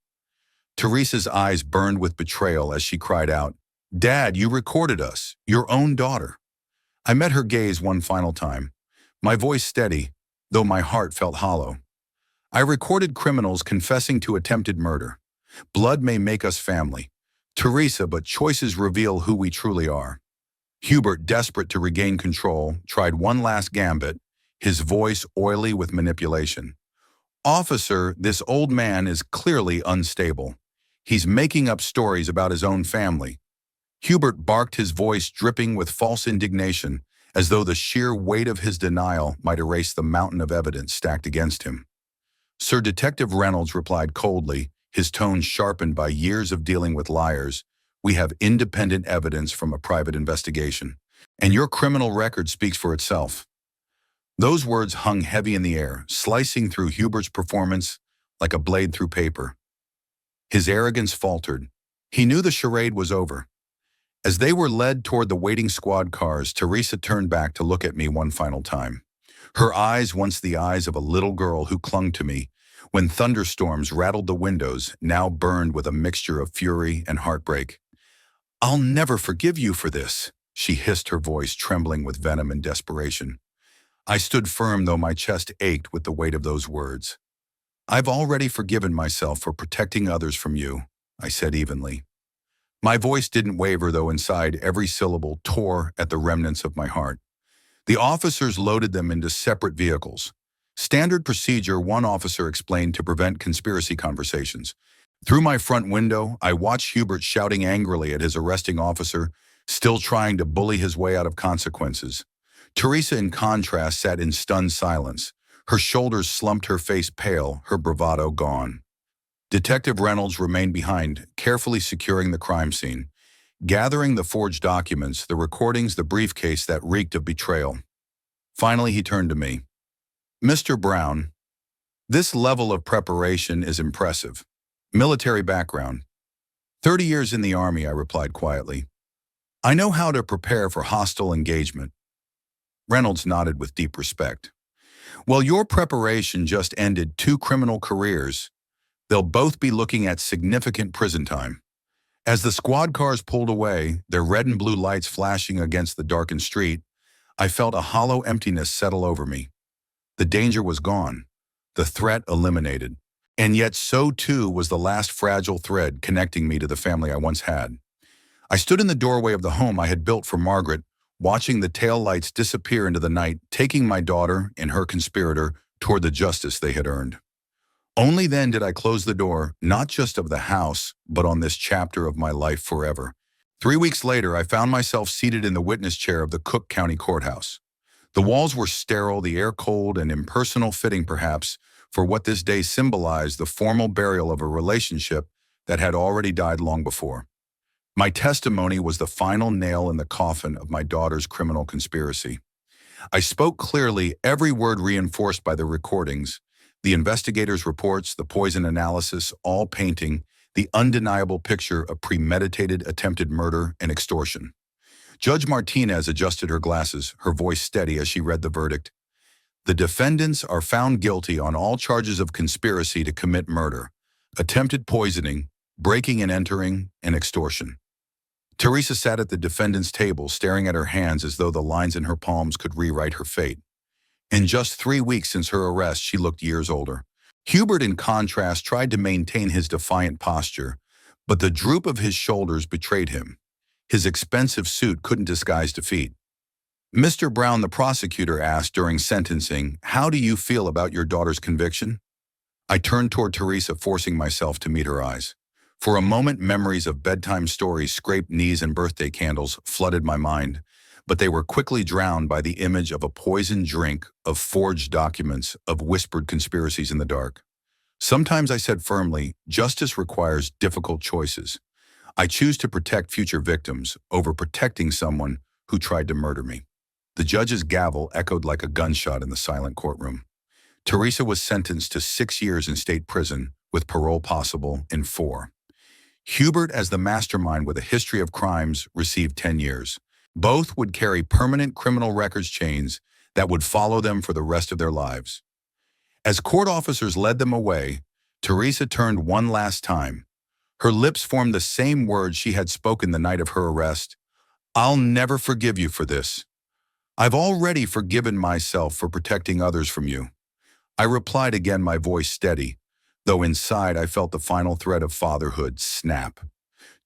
Teresa's eyes burned with betrayal as she cried out, "Dad, you recorded us, your own daughter." I met her gaze one final time, my voice steady, though my heart felt hollow. "I recorded criminals confessing to attempted murder. Blood may make us family, Teresa, but choices reveal who we truly are." Hubert, desperate to regain control, tried one last gambit, his voice oily with manipulation. "Officer, this old man is clearly unstable. He's making up stories about his own family." Hubert barked, his voice dripping with false indignation, as though the sheer weight of his denial might erase the mountain of evidence stacked against him. Sir Detective Reynolds replied coldly, his tone sharpened by years of dealing with liars. "We have independent evidence from a private investigation, and your criminal record speaks for itself." Those words hung heavy in the air, slicing through Hubert's performance like a blade through paper. His arrogance faltered. He knew the charade was over. As they were led toward the waiting squad cars, Teresa turned back to look at me one final time. Her eyes, once the eyes of a little girl who clung to me when thunderstorms rattled the windows, now burned with a mixture of fury and heartbreak. "I'll never forgive you for this," she hissed, her voice trembling with venom and desperation. I stood firm, though my chest ached with the weight of those words. "I've already forgiven myself for protecting others from you," I said evenly. My voice didn't waver, though inside every syllable tore at the remnants of my heart. The officers loaded them into separate vehicles. "Standard procedure," one officer explained, to prevent conspiracy conversations. Through my front window, I watched Hubert shouting angrily at his arresting officer, still trying to bully his way out of consequences. Teresa, in contrast, sat in stunned silence. Her shoulders slumped, her face pale, her bravado gone. Detective Reynolds remained behind, carefully securing the crime scene, gathering the forged documents, the recordings, the briefcase that reeked of betrayal. Finally, he turned to me. "Mr. Brown, this level of preparation is impressive. Military background." 30 years in the Army," I replied quietly. "I know how to prepare for hostile engagement." Reynolds nodded with deep respect. "Well, your preparation just ended 2 criminal careers. They'll both be looking at significant prison time." As the squad cars pulled away, their red and blue lights flashing against the darkened street, I felt a hollow emptiness settle over me. The danger was gone, the threat eliminated. And yet so too was the last fragile thread connecting me to the family I once had. I stood in the doorway of the home I had built for Margaret, watching the tail lights disappear into the night, taking my daughter and her conspirator toward the justice they had earned. Only then did I close the door, not just of the house, but on this chapter of my life forever. 3 weeks later, I found myself seated in the witness chair of the Cook County Courthouse. The walls were sterile, the air cold and impersonal, fitting perhaps for what this day symbolized: the formal burial of a relationship that had already died long before. My testimony was the final nail in the coffin of my daughter's criminal conspiracy. I spoke clearly, every word reinforced by the recordings, the investigators' reports, the poison analysis, all painting the undeniable picture of premeditated attempted murder and extortion. Judge Martinez adjusted her glasses, her voice steady as she read the verdict. The defendants are found guilty on all charges of conspiracy to commit murder, attempted poisoning, breaking and entering, and extortion. Teresa sat at the defendant's table, staring at her hands as though the lines in her palms could rewrite her fate. In just 3 weeks since her arrest, she looked years older. Hubert, in contrast, tried to maintain his defiant posture, but the droop of his shoulders betrayed him. His expensive suit couldn't disguise defeat. Mr. Brown, the prosecutor asked during sentencing, "How do you feel about your daughter's conviction?" I turned toward Teresa, forcing myself to meet her eyes. For a moment, memories of bedtime stories, scraped knees, and birthday candles flooded my mind, but they were quickly drowned by the image of a poisoned drink, of forged documents, of whispered conspiracies in the dark. Sometimes, I said firmly, justice requires difficult choices. I choose to protect future victims over protecting someone who tried to murder me. The judge's gavel echoed like a gunshot in the silent courtroom. Teresa was sentenced to 6 years in state prison, with parole possible in 4. Hubert, as the mastermind with a history of crimes, received 10 years. Both would carry permanent criminal records chains that would follow them for the rest of their lives. As court officers led them away, Teresa turned one last time. Her lips formed the same words she had spoken the night of her arrest. "I'll never forgive you for this. I've already forgiven myself for protecting others from you." I replied again, my voice steady, though inside I felt the final thread of fatherhood snap.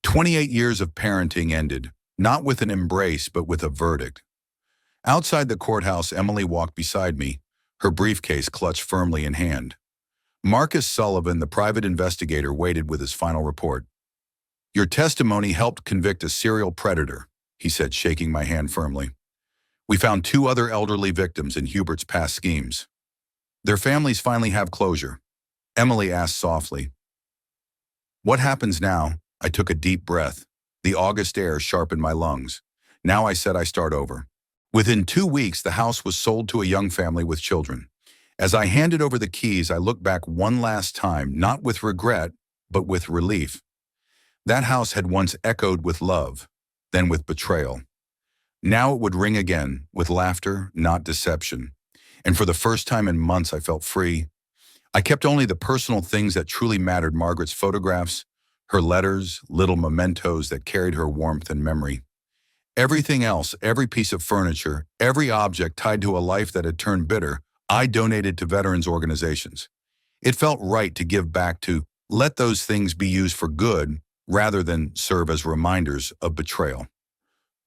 28 years of parenting ended, not with an embrace, but with a verdict. Outside the courthouse, Emily walked beside me, her briefcase clutched firmly in hand. Marcus Sullivan, the private investigator, waited with his final report. "Your testimony helped convict a serial predator," he said, shaking my hand firmly. "We found 2 other elderly victims in Hubert's past schemes. Their families finally have closure." Emily asked softly, "What happens now?" I took a deep breath. The August air sharpened my lungs. Now, I said, I start over. Within 2 weeks, the house was sold to a young family with children. As I handed over the keys, I looked back one last time, not with regret, but with relief. That house had once echoed with love, then with betrayal. Now it would ring again, with laughter, not deception. And for the first time in months, I felt free. I kept only the personal things that truly mattered: Margaret's photographs, her letters, little mementos that carried her warmth and memory. Everything else, every piece of furniture, every object tied to a life that had turned bitter, I donated to veterans organizations. It felt right to give back, to let those things be used for good rather than serve as reminders of betrayal.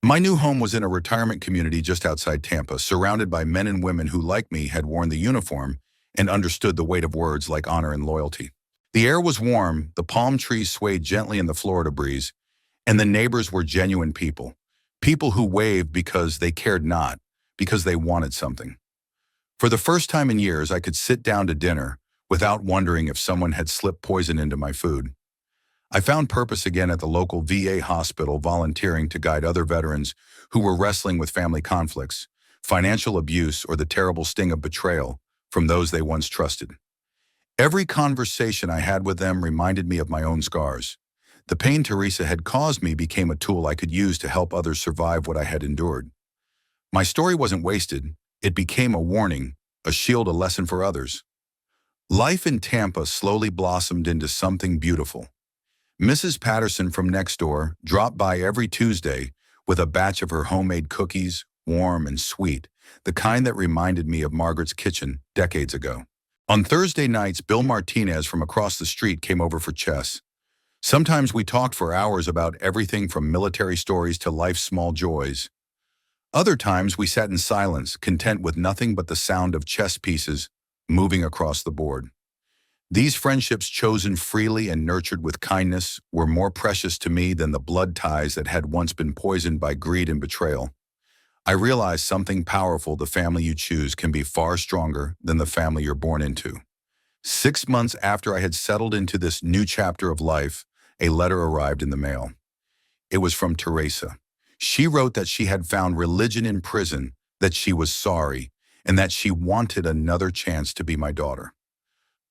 My new home was in a retirement community just outside Tampa, surrounded by men and women who, like me, had worn the uniform and understood the weight of words like honor and loyalty. The air was warm, the palm trees swayed gently in the Florida breeze, and the neighbors were genuine people. People who waved because they cared, not because they wanted something. For the first time in years, I could sit down to dinner without wondering if someone had slipped poison into my food. I found purpose again at the local VA hospital, volunteering to guide other veterans who were wrestling with family conflicts, financial abuse, or the terrible sting of betrayal from those they once trusted. Every conversation I had with them reminded me of my own scars. The pain Teresa had caused me became a tool I could use to help others survive what I had endured. My story wasn't wasted. It became a warning, a shield, a lesson for others. Life in Tampa slowly blossomed into something beautiful. Mrs. Patterson from next door dropped by every Tuesday with a batch of her homemade cookies, warm and sweet, the kind that reminded me of Margaret's kitchen decades ago. On Thursday nights, Bill Martinez from across the street came over for chess. Sometimes we talked for hours about everything from military stories to life's small joys. Other times we sat in silence, content with nothing but the sound of chess pieces moving across the board. These friendships, chosen freely and nurtured with kindness, were more precious to me than the blood ties that had once been poisoned by greed and betrayal. I realized something powerful: the family you choose can be far stronger than the family you're born into. 6 months after I had settled into this new chapter of life, a letter arrived in the mail. It was from Teresa. She wrote that she had found religion in prison, that she was sorry, and that she wanted another chance to be my daughter.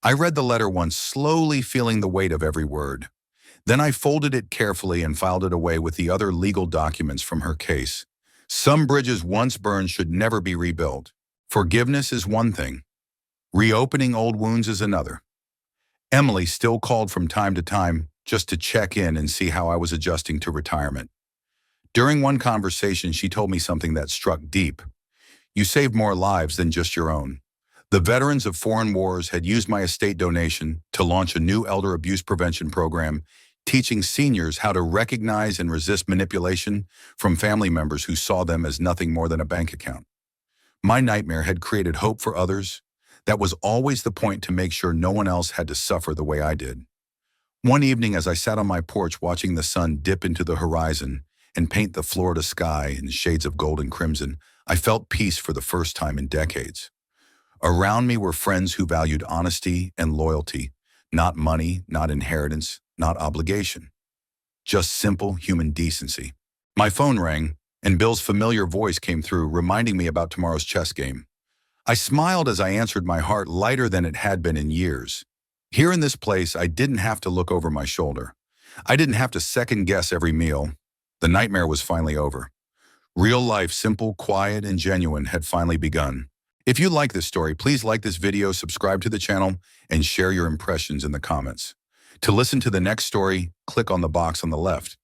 I read the letter once, slowly feeling the weight of every word. Then I folded it carefully and filed it away with the other legal documents from her case. Some bridges once burned should never be rebuilt. Forgiveness is one thing. Reopening old wounds is another. Emily still called from time to time just to check in and see how I was adjusting to retirement. During one conversation, she told me something that struck deep. You saved more lives than just your own. The veterans of foreign wars had used my estate donation to launch a new elder abuse prevention program, teaching seniors how to recognize and resist manipulation from family members who saw them as nothing more than a bank account. My nightmare had created hope for others. That was always the point, to make sure no one else had to suffer the way I did. One evening, as I sat on my porch watching the sun dip into the horizon and paint the Florida sky in shades of gold and crimson, I felt peace for the first time in decades. Around me were friends who valued honesty and loyalty, not money, not inheritance, not obligation. Just simple human decency. My phone rang, and Bill's familiar voice came through, reminding me about tomorrow's chess game. I smiled as I answered, my heart lighter than it had been in years. Here in this place, I didn't have to look over my shoulder. I didn't have to second-guess every meal. The nightmare was finally over. Real life, simple, quiet, and genuine, had finally begun. If you like this story, please like this video, subscribe to the channel, and share your impressions in the comments. To listen to the next story, click on the box on the left.